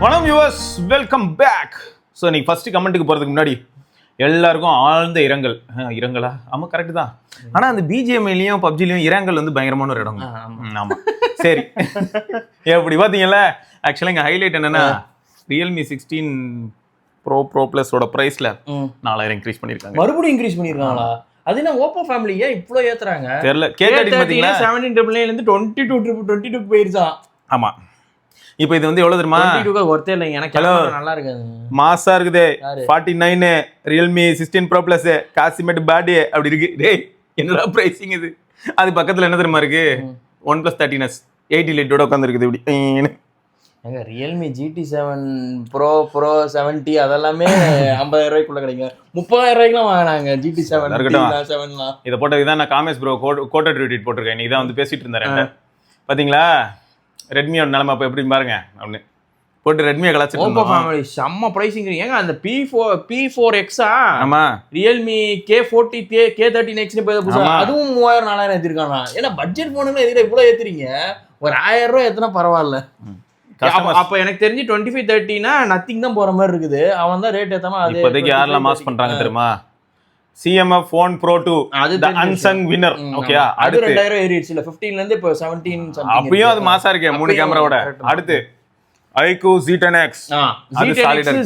வணக்கம் viewers, welcome back. So இன்னைக்கு first கமெண்ட்டுக்கு போகிறதுக்கு முன்னாடி எல்லாருக்கும் ஆழ்ந்த இரங்கலா ஆமாம் கரெக்டு தான். ஆனால் அந்த பிஜிஎம்ஐலையும் பப்ஜிலையும் இரங்கல் வந்து பயங்கரமான ஒரு இடம். ஆமாம் சரி. எப்படி பார்த்தீங்களா? ஆக்சுவலாக இங்கே ஹைலைட் என்னன்னா ரியல்மி 16 ப்ரோ ப்ளஸோட ப்ரைஸில் 4000 இன்க்ரீஸ் பண்ணியிருக்காங்க. மறுபடியும் இன்க்ரீஸ் பண்ணியிருக்காங்களா? அது என்ன ஓப்போ ஃபேமிலி ஏன் இவ்வளோ ஏத்துறாங்க தெரியல. கேட்டாடி பார்த்தீங்கன்னா 1799 22 போயிருச்சான். ஆமாம். இப்போ இது வந்து எவ்வளோ தெரியுமா? 22 ஒருத்தே இல்லைங்க. எனக்கு நல்லா இருக்காது, மாசா இருக்குது. 49 ரியல்மி 16 ப்ரோ ப்ளஸ் காசிமெட் பேடி அப்படி இருக்கு. டேய் என்னடா பிரைசிங் இது? அது பக்கத்தில் என்ன தெரியுமா இருக்கு? OnePlus 13s 80 லைட்டோட உட்காந்துருக்குது இப்படி. எங்க ரியல்மி GT7 ப்ரோ 70 அதெல்லாமே 50,000 ரூபாய்க்குள்ள கிடைக்கும். 30,000 ரூபாய்க்குலாம் வாங்கினாங்க GT7 7லாம். இதை போட்டதுக்கு தான் நான் காமேஸ் ப்ரோ கோட்டட் ட்வீட் போட்டிருக்கேன். இன்னைக்கு தான் வந்து பேசிட்டு இருந்தேன். பார்த்தீங்களா ரெட்மியோட நிலைமை அப்போ எப்படி பாருங்க அப்படின்னு போட்டு ரெட்மியை கலாச்சிட்டு ஓப்போ ஃபேமிலி செம்ம பிரைசிங். ஏங்க அந்த P4X ஆமா ரியல்மி K40 K13X அதுவும் 3000-4000 ஏத்திருக்கானா? ஏன்னா பட்ஜெட் போனுங்களா எதுக்கு இவ்வளவு ஏத்துறீங்க? ஒரு 1000 ரூபாய் ஏத்துனா பரவாயில்ல. அப்ப எனக்கு தெரிஞ்சு 2530னா நத்திங் தான் போற மாதிரி இருக்குது. அவன் தான் ரேட் ஏத்தாம அது இப்போதைக்கு யாரெல்லாம் மாஸ் பண்றாங்க தெரியுமா? CMF Phone Pro 2 the unsung winner. ஓகேயா? அது 2000 ஏறிடுச்சு. இல்ல 15ல இருந்து இப்போ 17 something. அப்பயும் அது மாசா இருக்கே 3 கேமராவோட. அடுத்து iQOO Z10X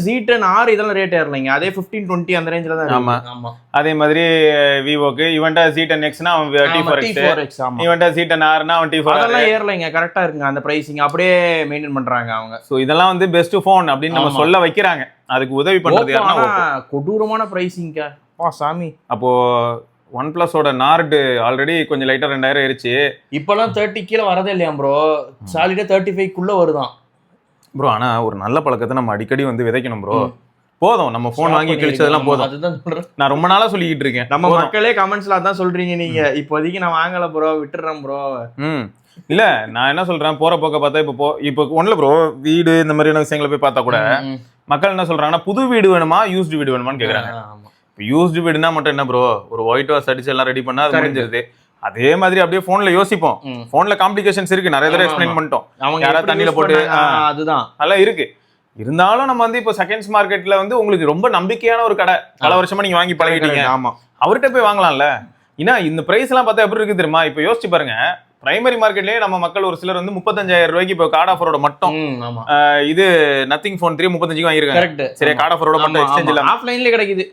Z10R இதெல்லாம் ரேட் ஏறலைங்க. அதே 1520 அந்த ரேஞ்சில தான் இருக்கு. ஆமா. அதே மாதிரி விவோக்கு இவன்டா Z10Xனா அவன் T4X, இவன்டா Z10Rனா அவன் T4. அதெல்லாம் ஏறலைங்க. கரெக்டா இருக்குங்க அந்த பிரைசிங். அப்படியே மெயின்டைன் பண்றாங்க அவங்க. சோ இதெல்லாம் வந்து பெஸ்ட் ஃபோன் அப்படின்னு நம்ம சொல்ல வைக்கிறாங்க. அதுக்கு உதவி பண்றது யாருன்னா கொடூரமான பிரைசிங்க. சாமி. அப்போ OnePlusோட நார்டு ஆல்ரெடி கொஞ்சம் லைட்டா 2000 ஏறிச்சு. இப்பெல்லாம் 30 கீழே வரதே இல்லையா ப்ரோ? சாலிடா 35 குள்ள வருதான் ப்ரோ. ஆனா ஒரு நல்ல பழக்கத்தை நம்ம அடிக்கடி வந்து விதைக்கணும் ப்ரோ. போதும் நம்ம போன் வாங்கி கிழிச்சதெல்லாம் போதும். அதுதான் சொல்றேன். நான் ரொம்ப நாளா சொல்லிக்கிட்டு இருக்கேன். நம்ம மக்களே கமெண்ட்ஸ்ல அதான் சொல்றீங்க நீங்க. இப்போதைக்கு நான் வாங்கல ப்ரோ, விட்டுறேன் ப்ரோ. இல்ல நான் என்ன சொல்றேன், போற போக்க பார்த்தா இப்போ ஒண்ணுல ப்ரோ வீடு இந்த மாதிரியான விஷயங்களை போய் பார்த்தா கூட மக்கள் என்ன சொல்றாங்கன்னா புது வீடு வேணுமா யூஸ்டு வீடு வேணுமான்னு கேக்குறாங்க. இப்போ யூஸ்டு வீடுனா மட்டும் என்ன ப்ரோ, ஒரு ஒயிட் வாஷ் அடிச்சு எல்லாம் ரெடி பண்ணா அது முடிஞ்சிருது. அதே மாதிரி அப்படியே போன்ல யோசிப்போம். போன்ல காம்ப்ளிகேஷன்ஸ் இருக்கு, நிறைய தடவை எக்ஸ்பிளைன் பண்ணிட்டோம். யாராவது தண்ணியில போட்டு அதுதான் அதெல்லாம் இருக்கு. இருந்தாலும் நம்ம வந்து இப்போ செகண்ட்ஸ் மார்க்கெட்ல வந்து உங்களுக்கு ரொம்ப நம்பிக்கையான ஒரு கடை, பல வருஷமா நீங்க வாங்கி பழகிட்டீங்க. ஆமா, அவர்கிட்ட போய் வாங்கலாம்ல. ஏன்னா இந்த பிரைஸ் எல்லாம் பார்த்தா எப்படி இருக்கு தெரியுமா? இப்போ யோசிச்சு பாருங்க, பிரைமரி மார்க்கெட்லயே நம்ம மக்கள் ஒரு சிலர் வந்து 35,000 ரூபாய்க்கு இப்போ கார்ட் ஆஃபரோட மட்டும் இது நத்திங் போன் 3 35 வாங்கிருக்காங்க. சரியா? கார்ட் ஆஃபரோட மட்டும் எக்ஸ்சேஞ்ச் இல்ல, ஆஃப்லைன்லயே கிடைக்குது.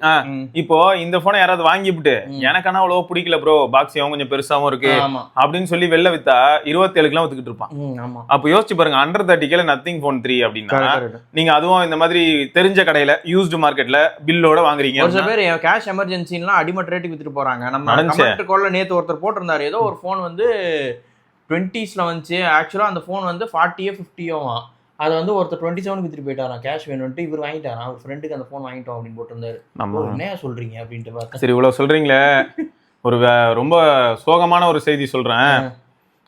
இப்போ இந்த போனை யாராவது வாங்கிவிட்டு எனக்கான அவ்வளவு பிடிக்கல ப்ரோ, பாக்ஸியும் கொஞ்சம் பெருசாவும் இருக்கு அப்படின்னு சொல்லி வெளில வித்தா 27க்குலாம் வித்துக்கிட்டு இருப்பான். அப்போ யோசிச்சு பாருங்க, அண்டர் 30 நத்திங் போன் 3 அப்படின்னா நீங்க அதுவும் இந்த மாதிரி தெரிஞ்ச கடையில யூஸ்டு மார்க்கெட்ல பில்லோட வாங்குறீங்க. ஒரு சில பேர் கேஷ் எமர்ஜென்சிலாம் அடிமட் ரேட்டுக்கு வித்துட்டு போறாங்க. நம்ம கமெண்ட் கோல்ல நேத்து ஒருத்தர் போட்டிருந்தாரு, ஏதோ ஒரு போன் வந்து 20ஸ்ல வந்துச்சு. ஆக்சுவலா அந்த போன் வந்து 40 50 அதை வந்து ஒருத்தர் 27க்கு வித்துட்டு போயிட்டாராம். கேஷ் வேணும்ட்டு இவர் வாங்கிட்டாராம். அவர் ஃப்ரெண்டுக்கு அந்த போன் வாங்கிட்டோம் அப்படின்னு போட்டிருந்தாரு. நம்ம என்ன சொல்றீங்க அப்படின்ட்டு பார்த்தா, சரி இவ்வளவு சொல்றீங்களே, ஒரு ரொம்ப சோகமான ஒரு செய்தி சொல்றேன்.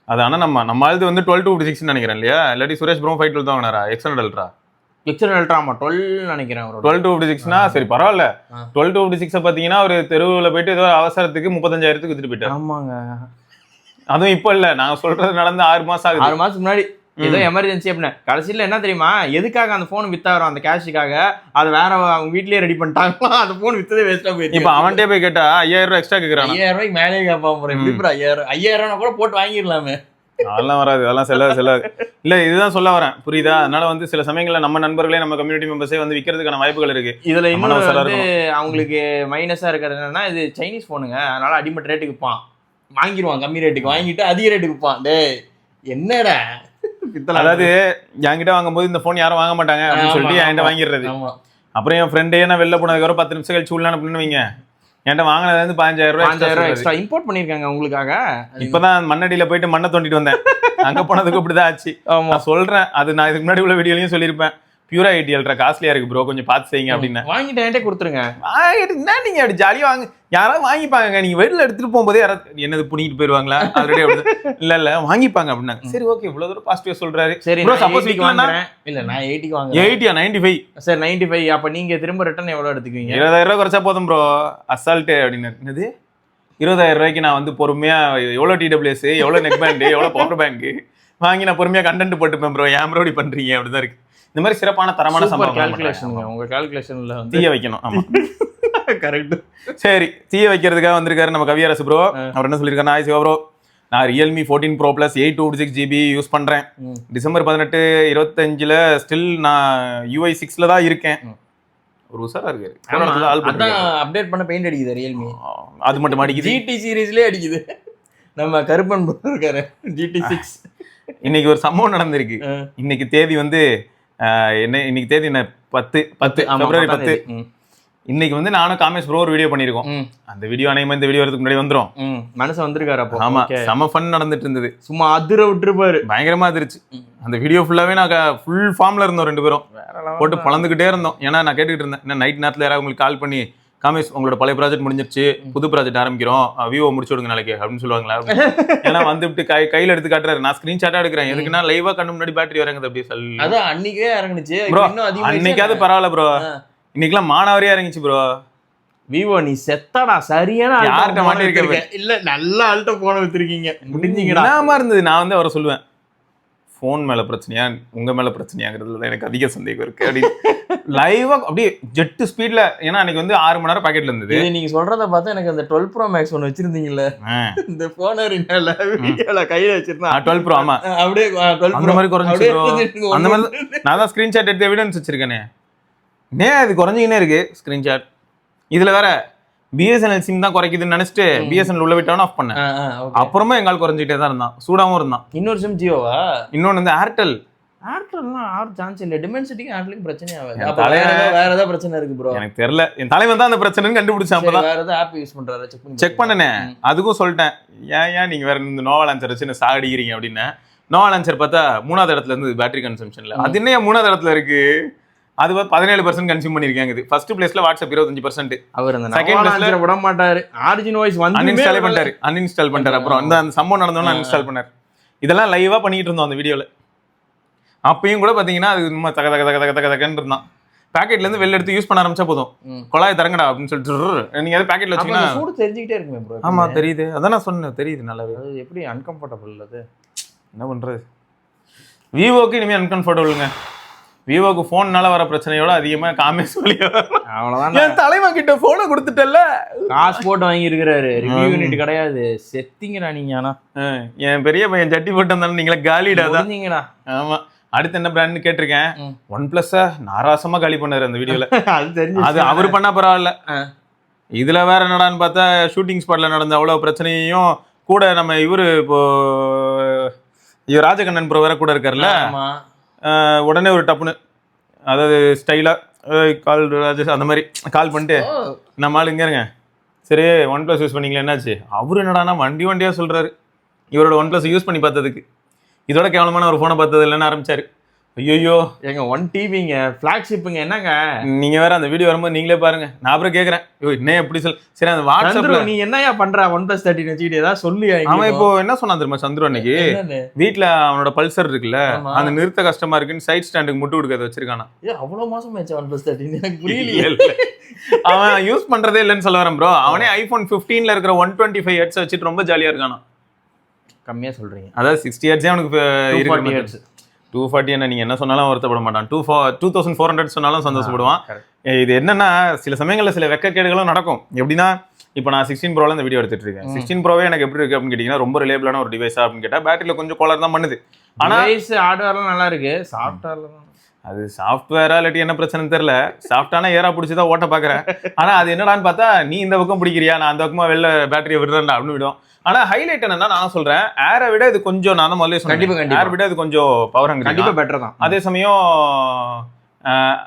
அது ஆனா நம்ம ஆளுது வந்து 12 to 56 நினைக்கிறேன் இல்லையா? இல்லாட்டி சுரேஷ் ப்ரோ 512 தான் வாங்கினாரா? எக்ஸ்டர்னல் அல்ட்ரா 12 நினைக்கிறேன். 12 to 56னா சரி பரவாயில்ல. 12 to 56 பாத்தீங்கன்னா ஒரு தெருவுல போயிட்டு ஏதோ அவசரத்துக்கு 35,000க்கு வித்துட்டு போயிட்டாரு. ஆமாங்க. அதுவும் இப்ப இல்ல, நான் சொல்றது நடந்து 6 மாசம் ஆகுது. 6 மாசத்துக்கு முன்னாடி ஏதோ எமர்ஜென்சி அப்படின்னு. கடைசியில என்ன தெரியுமா, எதுக்காக அந்த போன் வித்தாரோ அந்த கேஷுக்காக அது வேற அவங்க வீட்லயே ரெடி பண்ணிட்டாங்க. அந்த போன் வித்ததே வேஸ்டா போயிடுச்சு. இப்ப அவன்கிட்ட போய் கேட்டா 5000 ரூபாய் எக்ஸ்ட்ரா கேக்குறான். 5000 ரூபாய்க்கு மேலே கேட்பான் ப்ரோ. எப்படி ப்ரோ 5000 கூட போட்டு வாங்கிடலாமே. அதெல்லாம் வராது, அதெல்லாம் செல்லாது. இல்ல இதுதான் சொல்ல வரேன், புரியுதா? அதனால வந்து சில சமயங்கள்ல நம்ம நண்பர்களே நம்ம கம்யூனிட்டி மெம்பர்ஸே வந்து விற்கிறதுக்கான வாய்ப்புகள் இருக்கு. இதுல இன்னும் வந்து அவங்களுக்கு மைனஸா இருக்கிறது என்னன்னா, இது சைனீஸ் போனுங்க, அதனால அடிமட் ரேட்டுக்கு விற்பான். வாங்கிடுவான், கம்மி ரேட்டுக்கு வாங்கிட்டு அதிக ரேட்டுக்கு விற்பான். டேய் என்னடா, அதாவது என்கிட்ட வாங்கும்போது இந்த போன் யாரும் வாங்க மாட்டாங்க அப்படின்னு சொல்லிட்டு என்கிட்ட வாங்கிடுறது. அப்புறம் என் ஃப்ரெண்டே நான் வெளில போனதுக்கு அப்புறம் 10 நிமிஷம் கழிச்சு உள்ள பண்ணுவீங்க. என்கிட்ட வாங்கினது வந்து 15,000 ரூபாய் எக்ஸ்ட்ரா இம்போர்ட் பண்ணிருக்காங்க உங்களுக்காக. இப்பதான் மண்ணடியில போயிட்டு மண்ணை தோண்டிட்டு வந்தேன். அங்க போனதுக்கு இப்படிதான் ஆச்சு. நான் சொல்றேன், அது நான் இதுக்கு முன்னாடி உள்ள வீடியோலயும் சொல்லியிருப்பேன். பியூரா 80 அல்ட்ரா காஸ்ட்லியா இருக்கு ப்ரோ, கொஞ்சம் பார்த்து செய்யுங்க அப்படின்னு. வாங்கிட்டு என்கிட்ட கொடுத்துருங்க. என்ன நீங்க அப்படி ஜாலியா வாங்க, யாராவது வாங்கிப்பாங்க. நீங்க வெளில எடுத்துட்டு போகும்போது யாராவது என்னது புனிக்கிட்டு போயிருவாங்களா? ஆல்ரெடி இல்ல வாங்கிப்பாங்க அப்படின்னாங்க. சரி ஓகே, இவ்வளவு தூரம் பாசிட்டிவா சொல்றாரு. சரி ப்ரோ சப்போஸ் வாங்குறேன். இல்ல நான் 80க்கு வாங்குறேன். 80 95 சார் 95. அப்ப நீங்க திரும்ப ரிட்டர்ன் எவ்வளவு எடுத்துக்குவீங்க? 20,000 ரூபாய் குறைச்சா போதும் ப்ரோ, அசால்ட்டு அப்படின்னு. என்னது 20,000 ரூபாய்க்கு நான் வந்து பொறுமையா எவ்வளவு TWS, எவ்வளவு நெக் பேண்ட், எவ்வளவு பவர் பேங்க் வாங்கி நான் பொறுமையா கண்டென்ட் போட்டுப்பேன் ப்ரோ. ஏன் ப்ரோ இப்படி பண்றீங்க? அப்படிதான் இருக்கு. இந்த மாதிரி சிறப்பான தரமான சம்பவம் கால்குலேஷன். உங்க கால்குலேஷன்ல வந்து தீய வைக்கணும். ஆமா கரெக்ட். சரி, தீய வைக்கிறதுக்காக வந்திருக்காரு நம்ம கவியரசு ப்ரோ. அவர் என்ன சொல்லியிருக்காரு, சிவா ப்ரோ நான் Realme 14 Pro Plus 826GB use பண்றேன். டிசம்பர் 18 25ல ஸ்டில் நான் UI 6ல தான் இருக்கேன். ஒரு உசாரா இருக்கு. அதான் அப்டேட் பண்ண பெயிண்ட் அடிக்குது Realme. அது மட்டும் அடிக்குது. GT சீரிஸ்லயே அடிக்குது. நம்ம கருப்பன் இருக்காரு GT6. இன்னைக்கு ஒரு சம்பவம் நடந்திருக்கு. இன்னைக்கு தேதி வந்து என்ன, இன்னைக்கு தேதி என்ன 10 பிப்ரவரி 10. இன்னைக்கு வந்து நானும் காமேஷ் ப்ரோ ஒரு வீடியோ பண்ணிருக்கோம். அந்த வீடியோ அனைமா இந்த வீடியோ வரதுக்கு முன்னாடி வந்துரும். மனசு வந்திருக்காரு அப்போ. ஆமா, செம ஃபன் நடந்துட்டு இருந்தது. சும்மா அதிர விட்டுருப்பாரு, பயங்கரமா அதிருச்சு. அந்த வீடியோ ஃபுல்லாவே நான் ஃபுல் ஃபார்ம்ல இருந்தோம், 2 பேரும் போட்டு பழந்துகிட்டே இருந்தோம். ஏன்னா நான் கேட்டுக்கிட்டு இருந்தேன், நைட் நேரத்துல யாராவது உங்களுக்கு கால் பண்ணி காமேஷ் உங்களோட பழைய ப்ராஜெக்ட் முடிஞ்சிருச்சு, புது ப்ராஜெக்ட் ஆரம்பிக்கிறோம், விவோ முடிச்சு விடுங்க நாளைக்கு அப்படின்னு சொல்லுவாங்களா. ஏன்னா வந்துட்டு கையில எடுத்து காட்டுறாரு, நான் ஸ்கிரீன்ஷாட்டா எடுக்கிறேன். எதுக்குன்னா லைவா கண்ணு முன்னாடி பேட்டரி வரங்க அப்படியே சொல்லி. அதான் அன்னைக்கே இறங்குச்சு ப்ரோ. அன்னைக்காவது பரவாயில்ல ப்ரோ, இன்னைக்கெல்லாம் மானாவரியா இறங்கிச்சு ப்ரோ. விவோ நீ செத்தாடா, சரியான யார்கிட்ட மாட்டிருக்க இல்ல, நல்ல ஆள்கிட்ட போன வச்சிருக்கீங்க, முடிஞ்சீங்கடா. என்னமா இருந்தது. நான் வந்து அவரை சொல்லுவேன், ஃபோன் மேல பிரச்சனையா உங்க மேல பிரச்சனையாங்கிறதுல எனக்கு அதிக சந்தேகம் இருக்கு அப்படின்னு. லைவா அப்படியே ஜெட் ஸ்பீட்ல. ஏன்னா அன்னைக்கு வந்து 6 மணி நேரம் பாக்கெட்ல இருந்தது. நீங்க சொல்றத பார்த்தா எனக்கு அந்த 12 Pro Max ஒன்னு வச்சிருந்தீங்கல்ல, இந்த போனர் வீடியோல கையில வச்சிருந்தா 12 Pro. ஆமா, அப்படியே 12 அந்த மாதிரி குறைஞ்சிச்சு. அந்த மாதிரி நான் தான் ஸ்கிரீன்ஷாட் எடுத்து எவிடன்ஸ் வச்சிருக்கேனே. அது குறைஞ்சிக்கினே இருக்கு ஸ்கிரீன்ஷாட். இதுல வேற BSNL சிம் தான் குறைக்குதுன்னு நினைச்சிட்டு BSNL உள்ள விட்டவன ஆஃப் பண்ணேன். அப்புறமா எங்கால் குறைஞ்சிட்டே தான் இருந்தான், சூடாவும் இருந்தான். இன்னொரு சிம் ஜியோவா, இன்னொன்னு வந்து ஏர்டெல். ஏர்டெல்லாம் ஆர் சான்ஸ் இல்ல. டிமென்சிட்டிக்கு ஏர்டெலுக்கு பிரச்சனை ஆகாது. அப்ப வேற ஏதாவது பிரச்சனை இருக்கு ப்ரோ, எனக்கு தெரியல. என் தலைவன் தான் அந்த பிரச்சனைன்னு கண்டுபிடிச்சான். அப்பதான் வேற ஏதாவது ஆப் யூஸ் பண்றாரு, செக் பண்ணனே. அதுக்கும் சொல்லிட்டேன், ஏன் நீங்க வேற இந்த நோவா லான்ச்சர் வச்சு சாகடிக்கிறீங்க அப்படின்னு. நோவா லான்ச்சர் பார்த்தா 3வது இடத்துல இருந்து பேட்டரி கன்சம்ஷன்ல. அது என்ன 3வது இடத்துல இருக்கு, அது 17% கன்சியூம் பண்ணிருக்காங்க. ஃபர்ஸ்ட் பிளேஸ்ல வாட்ஸ்அப் 25%. அவர் அந்த செகண்ட் பிளேஸ்ல விட மாட்டாரு. ஆரிஜின் வாய்ஸ் வந்து அன்இன்ஸ்டால் பண்ணிட்டாரு. அப்புறம் அந்த சம்பவம் நடந்தோன்னு அன்இன்ஸ்டால் பண்ணாரு. இதெல்லாம் லைவா பண்ணிட்டு இருந்தோம் அந்த வீடியோல. அப்பயும் கூட பாத்தீங்கன்னா அது நம்ம தக தக தக தக தகன்னு இருந்தான். பாக்கெட்ல இருந்து வெளில எடுத்து யூஸ் பண்ண ஆரம்பிச்சா போதும், குழாய் தரங்கடா அப்படின்னு சொல்லிட்டு நீங்க அதை பாக்கெட்ல வச்சீங்கன்னா சூடு தெரிஞ்சுக்கிட்டே இருக்குமே ப்ரோ. ஆமா தெரியுது, அதான் நான் சொன்னேன், தெரியுது நல்லாவே. அது எப்படி அன்கம்ஃபர்டபுள், அது என்ன பண்றது. விவோக்கு இனிமே அன்கம்ஃபர்டபுளுங்க. விவோக்கு போன்னால வர பிரச்சனையோட அதிகமா காமேஷ் வழியா. அவ்வளவுதான். என் தலைவன் கிட்ட போனை கொடுத்துட்டல, காசு போட்டு வாங்கி இருக்கிறாரு. ரிவ்யூ யூனிட் கிடையாது, செத்திங்கடா நீங்க. ஆனா என் பெரிய பையன் ஜட்டி போட்டு இருந்தாலும் நீங்களே காலிடா தான். ஆமா. அடுத்து என்ன பிராண்ட் கேட்டிருக்கேன், OnePlus நாராசமா காலி பண்ணாரு அந்த வீடியோல. அது அவர் பண்ணா பரவாயில்ல. இதுல வேற என்னடான்னு பார்த்தா ஷூட்டிங் ஸ்பாட்ல நடந்த அவ்வளவு பிரச்சனையும் கூட நம்ம இவரு இப்போ ராஜகண்ணன் ப்ரோ வேற கூட இருக்காருல்ல, உடனே ஒரு டப்புன்னு அதாவது ஸ்டைலா கால் ராஜேஷ் அந்த மாதிரி கால் பண்ணிட்டு நம்ம ஆளு இங்க இருங்க, சரி OnePlus யூஸ் பண்ணீங்களா என்னாச்சு. அவரு என்னடானா வண்டியா சொல்றாரு இவரோட OnePlus யூஸ் பண்ணி பார்த்ததுக்கு. இதோட கேவலமான ஒரு போனை பார்த்தது இல்லைன்னு ஆரம்பிச்சாரு. ஐயோ எங்க 1 TBங்க ஃபிளாக்ஷிப்புங்க, என்னங்க நீங்க வேற அந்த வீடியோ வரும்போது நீங்களே பாருங்க. நான் அப்புறம் கேக்குறேன், என்ன எப்படி சொல். சரி அந்த வாட்ஸ்அப்ல நீ என்னையா பண்ற OnePlus 13 வச்சுக்கிட்டு ஏதாவது சொல்லி. அவன் இப்போ என்ன சொன்னான் தெரியுமா சந்துரு, அன்னைக்கு வீட்டுல அவனோட பல்சர் இருக்குல்ல, அந்த நிறுத்த கஷ்டமா இருக்குன்னு சைட் ஸ்டாண்டுக்கு முட்டு கொடுக்கறத வச்சிருக்கானா. அவ்வளவு மோசம் ஆச்சு OnePlus 13, எனக்கு புரியலையே. அவன் யூஸ் பண்றதே இல்லைன்னு சொல்ல வரேன் ப்ரோ. அவனே iPhone 15ல இருக்கிற 125 ஹெர்ட்ஸ் வச்சுட்டு ரொம்ப ஜாலியா இருக்கானா. கம்மியா சொல்றீங்க, அதாவது 60 ஹெர்ட்ஸே அவனுக்கு இருக்கு. 240 என்ன நீங்க என்ன சொன்னாலும் வருத்தப்பட மாட்டான். 2400 சொன்னாலும் சந்தோஷப்படுவான். இது என்னன்னா சில சமயங்கள்ல சில வெக்கக்கேடுகளும் நடக்கும். எப்படின்னா இப்போ நான் 16 ப்ரோல இந்த வீடியோ எடுத்துட்டு இருக்கேன். 16 ப்ரோவே எனக்கு எப்படி இருக்கு அப்படின்னு கேட்டீங்கன்னா ரொம்ப ரிலேபிளான ஒரு டிவைஸா அப்படின்னு கேட்டா பேட்டரியில கொஞ்சம் கோளாறு தான் பண்ணுது. ஆனா ஹார்ட்வேர்லாம் நல்லா இருக்கு, சாஃப்ட்வேர்ல அது சாஃப்ட்வேரா இல்லாட்டி என்ன பிரச்சனை தெரியல. சாஃப்டான ஏரா பிடிச்சதான் ஓட்ட பாக்குறேன். ஆனா அது என்னடான்னு பார்த்தா நீ இந்த பக்கம் பிடிக்கிறியா, நான் அந்த பக்கமா வெளில பேட்டரியை விடுறேன்டா அப்படின்னு விடும். ஆனா ஹைலைட் என்னன்னா நான் சொல்றேன், ஏரை விட இது கொஞ்சம், நான் தான் முதல்ல சொன்னேன், ஏர் விட இது கொஞ்சம் பவர் ஹங்கரி, கண்டிப்பா பெட்டர் தான். அதே சமயம்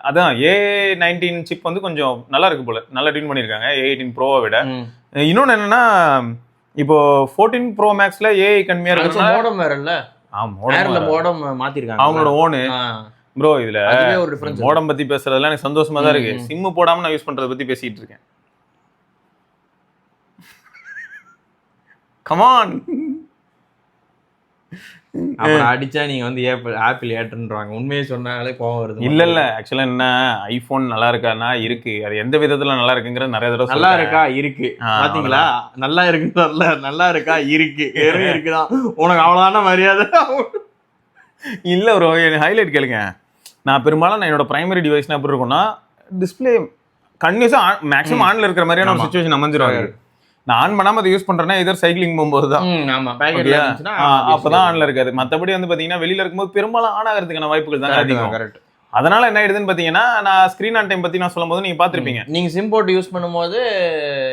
அதான் A19 சிப் வந்து கொஞ்சம் நல்லா இருக்கு போல, நல்லா டியூன் பண்ணிருக்காங்க A18 ப்ரோவை விட. இன்னொன்னு என்னன்னா இப்போ 14 Pro Maxல AI கம்மியா இருக்கு. மோடம் வேற இல்ல, மோடம் மாத்திருக்காங்க அவங்களோட ஓனு ப்ரோ. இதுல மோடம் பத்தி பேசுறதுல எனக்கு சந்தோஷமா தான் இருக்கு. சிம் போடாம நான் யூஸ் பண்றதை பத்தி பேசிட்டு இருக்கேன். கமான். அப்புறம் அடிச்சா நீங்க வந்து ஆப்பிள் ஏற்றுன்றாங்க. உண்மையை சொன்னாலே கோவம் வருது. இல்ல ஆக்சுவலா என்ன, ஐபோன் நல்லா இருக்கானா இருக்கு, அது எந்த விதத்துல நல்லா இருக்குங்கிறது நிறைய தடவை நல்லா இருக்கா இருக்கு பாத்தீங்களா, நல்லா இருக்குன்னு நல்லா இருக்கா இருக்கு இருக்குதான். உனக்கு அவ்வளவுதான மரியாதை. இல்ல ஒரு ஹைலைட் கேளுங்க, நான் பெரும்பாலும் என்னோட பிரைமரி டிவைஸ்னா எப்படி இருக்கும்னா டிஸ்பிளே கன்யூஸா மேக்ஸிமம் ஆன்ல இருக்கிற மாதிரியான ஒரு சுச்சுவேஷன் அமைஞ்சிருவாங்க. நான் ஆன் பண்ணாம அதை யூஸ் பண்றேன்னா இதர் சைக்கிளிங் போகும்போது தான் அப்பதான் ஆன்ல இருக்காது. மத்தபடி வந்து பாத்தீங்கன்னா வெளியில இருக்கும்போது பெரும்பாலும் ஆன் ஆகிறதுக்கான வாய்ப்புகள் தான் அதிகம். அதனால என்ன ஆயிடுதுன்னு பாத்தீங்கன்னா நான் ஸ்கிரீன் ஆன் டைம் பத்தி நான் சொல்லும் போது நீங்க பாத்திருப்பீங்க. நீங்க சிம் போர்ட் யூஸ் பண்ணும்போது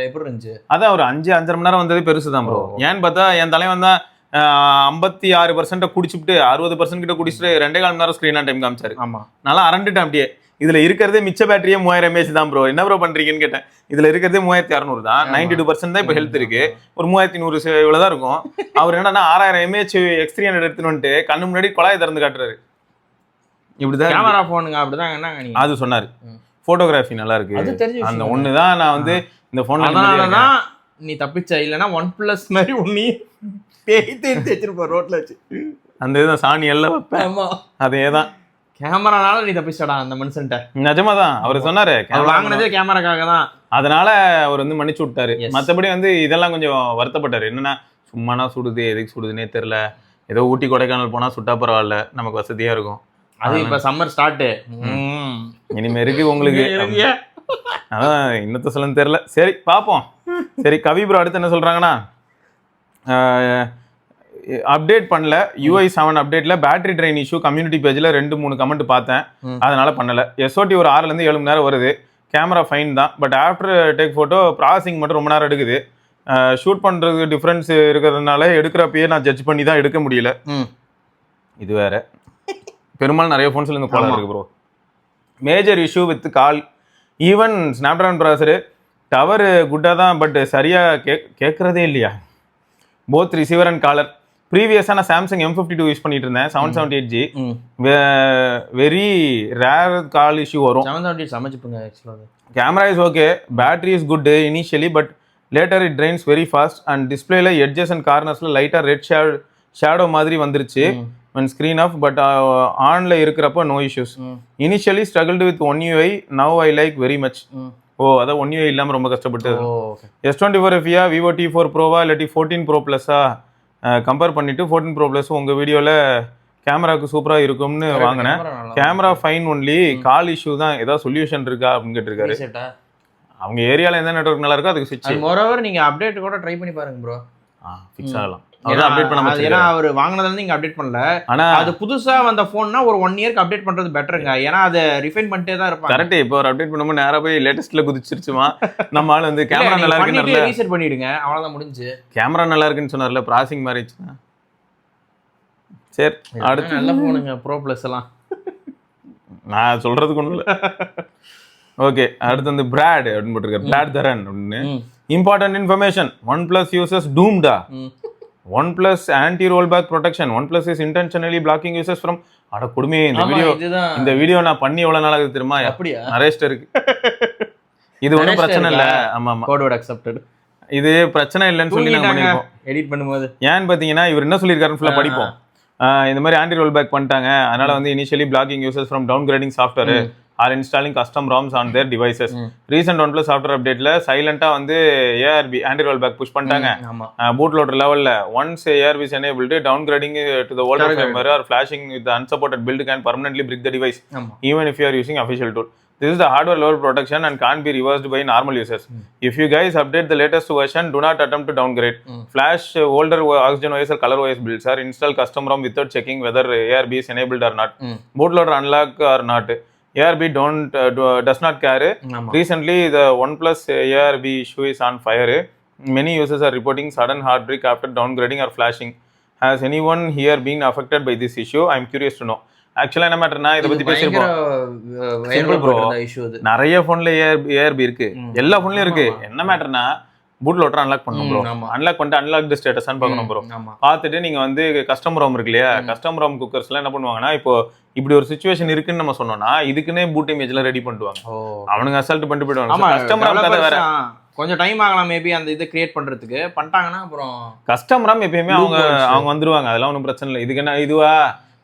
எப்படி இருந்துச்சு? அதான் ஒரு 5-5.5 மணி நேரம் வந்தது பெருசுதான் ப்ரோ. ஏன்னு பார்த்தா என் தலைவன் தான் 56% குடிச்சுட்டு 60% கிட்ட குடிச்சிட்டு 2.25 மணி நேரம் ஸ்கிரீன் ஆன் டைம் காமிச்சாரு. ஆமா, நல்லா அரண்டுட்டேன் அப்படியே. இதுல இருக்கிறதே மிச்ச பேட்டரியே 3000 mAh தான் ப்ரோ. என்ன ப்ரோ பண்றீங்கன்னு கேட்டேன். இதுல இருக்கிறதே 3600 தான். 92% தான் இப்ப ஹெல்த் இருக்கு. ஒரு 3100 இவ்வளவுதான் இருக்கும். அவர் என்னன்னா 6000 mAh X300 எடுத்துன்னு வந்துட்டு கண்ணு முன்னாடி குழாயை திறந்து காட்டுறாரு. இப்படிதான் கேமரா போனுங்க அப்படிதான் என்னங்க நீங்க அது சொன்னாரு. போட்டோகிராஃபி நல்லா இருக்கு அந்த ஒண்ணுதான். நான் வந்து இந்த போன்ல அதனாலதான் நீ தப்பிச்ச. இல்லன்னா OnePlus மாதிரி உன்னி பேய்த்து வச்சிருப்ப ரோட்ல வச்சு அந்த இதுதான் சாணி எல்லாம் வைப்பேன். அதேதான் கேமரானால நீ தப்பிச்சடா அந்த மனுஷன்ட்ட. நிஜமாதான் அவர் சொன்னாரு வாங்கினதே கேமராக்காக தான். அதனால அவர் வந்து மன்னிச்சு விட்டாரு. மத்தபடி வந்து இதெல்லாம் கொஞ்சம் வருத்தப்பட்டாரு. என்னன்னா சும்மானா சுடுது, எதுக்கு சுடுதுன்னே தெரியல. ஏதோ ஊட்டி கொடைக்கானல் போனா சுட்டா பரவாயில்ல, நமக்கு வசதியா இருக்கும். அது இப்ப சம்மர் ஸ்டார்ட் இனிமே இருக்கு உங்களுக்கு. அதான் இன்னத்த சொல்லன்னு தெரியல. சரி பாப்போம். சரி கவி ப்ரோ அடுத்து என்ன சொல்றாங்கன்னா அப்டேட் பண்ணல. UI 7 அப்டேட்ல பேட்டரி ட்ரெயின் இஷ்யூ கம்யூனிட்டி பேஜ்ல 2-3 கமெண்ட் பார்த்தேன். அதனால பண்ணல. SOT ஒரு 6 இருந்து 7 மணி நேரம் வருது. கேமரா ஃபைன் தான். But after take photo processing மட்டும் ரொம்ப நேரம் எடுக்குது. ஷூட் பண்றது டிஃபரன்ஸ் இருக்கிறதுனால எடுக்கிறப்பயே நான் ஜட்ஜ் பண்ணி தான் எடுக்க முடியல. இது வேற. பெரும்பாலும் நிறைய ஃபோன்ஸ்ல இந்த கோலம் இருக்கு bro. Major issue with call. Even Snapdragon processor tower குட்டாக தான், பட் சரியா கேட்கறதே இல்லையா. Both receiver and caller. ப்ரீவியஸாக நான் சாம்சங் M52 யூஸ் பண்ணிட்டு இருந்தேன் 778G. வெரி ரேர் கால் இஷ்யூ வரும். 778 சமைச்சுப்புங்க ஆக்சுவலாக. Camera is okay, battery is good initially, but later it trains very fast. And டிஸ்பிளேல எட்ஜஸ் அண்ட் கார்னர்ஸ்ல லைட்டாக ரெட் ஷேடோ மாதிரி வந்துருச்சு when screen off, but ஆன்ல இருக்கிறப்போ no issues. Initially struggled with one UI, now I like very much. அதான் one UI இல்லாமல் ரொம்ப கஷ்டப்பட்டது. S24 FE Vivo T4 ப்ரோவா இல்லாட்டி 14 Pro Plus-ஆ கம்பேர் பண்ணிட்டு 14 Pro Plus உங்க வீடியோல கேமராக்கு சூப்பரா இருக்கும்னு வாங்கினேன். கேமரா ஃபைன் ஒன்லி, கால் இஷ்யூ தான். ஏதாவது சொல்யூஷன் இருக்கா அப்படின்னு கேட்டிருக்காரு. அவங்க ஏரியால எந்த நெட்வொர்க் நல்லா இருக்கோ அதுக்கு ஸ்விட்ச். மோரோவர் நீங்க அப்டேட் கூட ட்ரை பண்ணி பாருங்க ப்ரோ. ஃபிக்ஸ் ஆகலாம். அதான் அப்டேட் பண்ண முடியாது. ஏன்னா அவர் வாங்குனதுல இருந்து இங்க அப்டேட் பண்ணல. ஆனா அது புதுசா வந்த போன்னா ஒரு 1 இயர்க்கு அப்டேட் பண்றது பெட்டருங்க. ஏன்னா அதை ரிஃபைன் பண்ணிட்டே தான் இருப்பாங்க. கரெக்ட். இப்போ ஒரு அப்டேட் பண்ணும்போது நேரா போய் லேட்டஸ்ட்ல குதிச்சிருச்சுமா. நம்ம ஆளு வந்து கேமரா நல்லா இருக்குன்னு ரீசெட் பண்ணிடுங்க, அவ்வளவுதான் முடிஞ்சு. கேமரா நல்லா இருக்குன்னு சொன்னார்ல, ப்ராசஸிங் மாறிடுச்சுனா. சரி அடுத்து நல்ல போனுங்க Pro Plus எல்லாம். நான் சொல்றதுக்கு ஒண்ணும் இல்ல. ஓகே அடுத்து வந்து பிராட் அப்படின்னு போட்டிருக்காரு. பிராட் தரன் அப்படின்னு. Important information. OnePlus users doomed. OnePlus anti rollback protection. OnePlus is intentionally blocking users from. அட கொடுமே. இந்த வீடியோ நான் பண்ணி எவ்வளவு நாள் ஆகுது தெரியுமா? அப்படியே அரெஸ்ட் இருக்கு. இது ஒன்றும் பிரச்சனை இல்லை. ஆமா ஆமா, கோட் வேர்ட் அக்செப்டட். இது பிரச்சனை இல்லைன்னு சொல்லி நாங்கள் பண்ணியிருக்கோம் எடிட் பண்ணும்போது. ஏன்னு பார்த்தீங்கன்னா இவர் என்ன சொல்லியிருக்காருன்னு ஃபுல்லாக படிப்போம். இந்த மாதிரி ஆன்டி ரோல் பேக் பண்ணிட்டாங்க. அதனால வந்து initially blocking users from downgrading software or installing custom ROMs on their devices. Recent OnePlus software அப்டேட்ல சைலண்டா வந்து ARB anti roll back push பண்ணிட்டாங்க. பூட் லோடர் லெவல்ல once ARB is enabled, down grading to the older firmware or flashing with the unsupported build can permanently brick the device even if you are using official tool. This is the hardware level protection and can't be reversed by normal users. If you guys update the latest version, do not attempt to downgrade. Flash older Oxygen OS or ColorOS builds or install custom ROM without checking whether ARB is enabled or not. Bootloader unlock or not. ARB does not care. Recently, the OnePlus ARB issue is on fire. Many users are reporting sudden heart break after downgrading or flashing. Has anyone here been affected by this issue? I am curious to know. ஆக்சுவலா என்ன மேட்டர்னா இதை பத்தி பேசிருப்போம். நிறைய போன்ல ARB இருக்கு, எல்லா போன்லயும் இருக்கு. என்ன மேட்டர்னா பூட் லோடர் அன்லாக் பண்ணணும் ப்ரோ. அன்லாக் பண்ணிட்டு அன்லாக் ஸ்டேட்டஸ்ன்னு பார்க்கணும் ப்ரோ. பார்த்துட்டு நீங்க வந்து கஸ்டம் ROM இருக்கு இல்லையா, கஸ்டம் ROM குக்கர்ஸ் எல்லாம் என்ன பண்ணுவாங்கன்னா, இப்போ இப்படி ஒரு சிச்சுவேஷன் இருக்குன்னு நம்ம சொன்னோம்னா இதுக்குன்னே பூட் இமேஜ் எல்லாம் ரெடி பண்ணுவாங்க. அவனுங்க அசால்ட் பண்ணிட்டு போயிடுவாங்க. கஸ்டம் ROM கதை வேற. கொஞ்சம் டைம் ஆகலாம் மேபி அந்த இதை கிரியேட் பண்றதுக்கு. பண்ணிட்டாங்கன்னா அப்புறம் கஸ்டம் ROM எப்பயுமே அவங்க வந்துருவாங்க. அதெல்லாம் ஒன்றும் பிரச்சனை இல்லை. இதுக்கு என்ன இதுவா,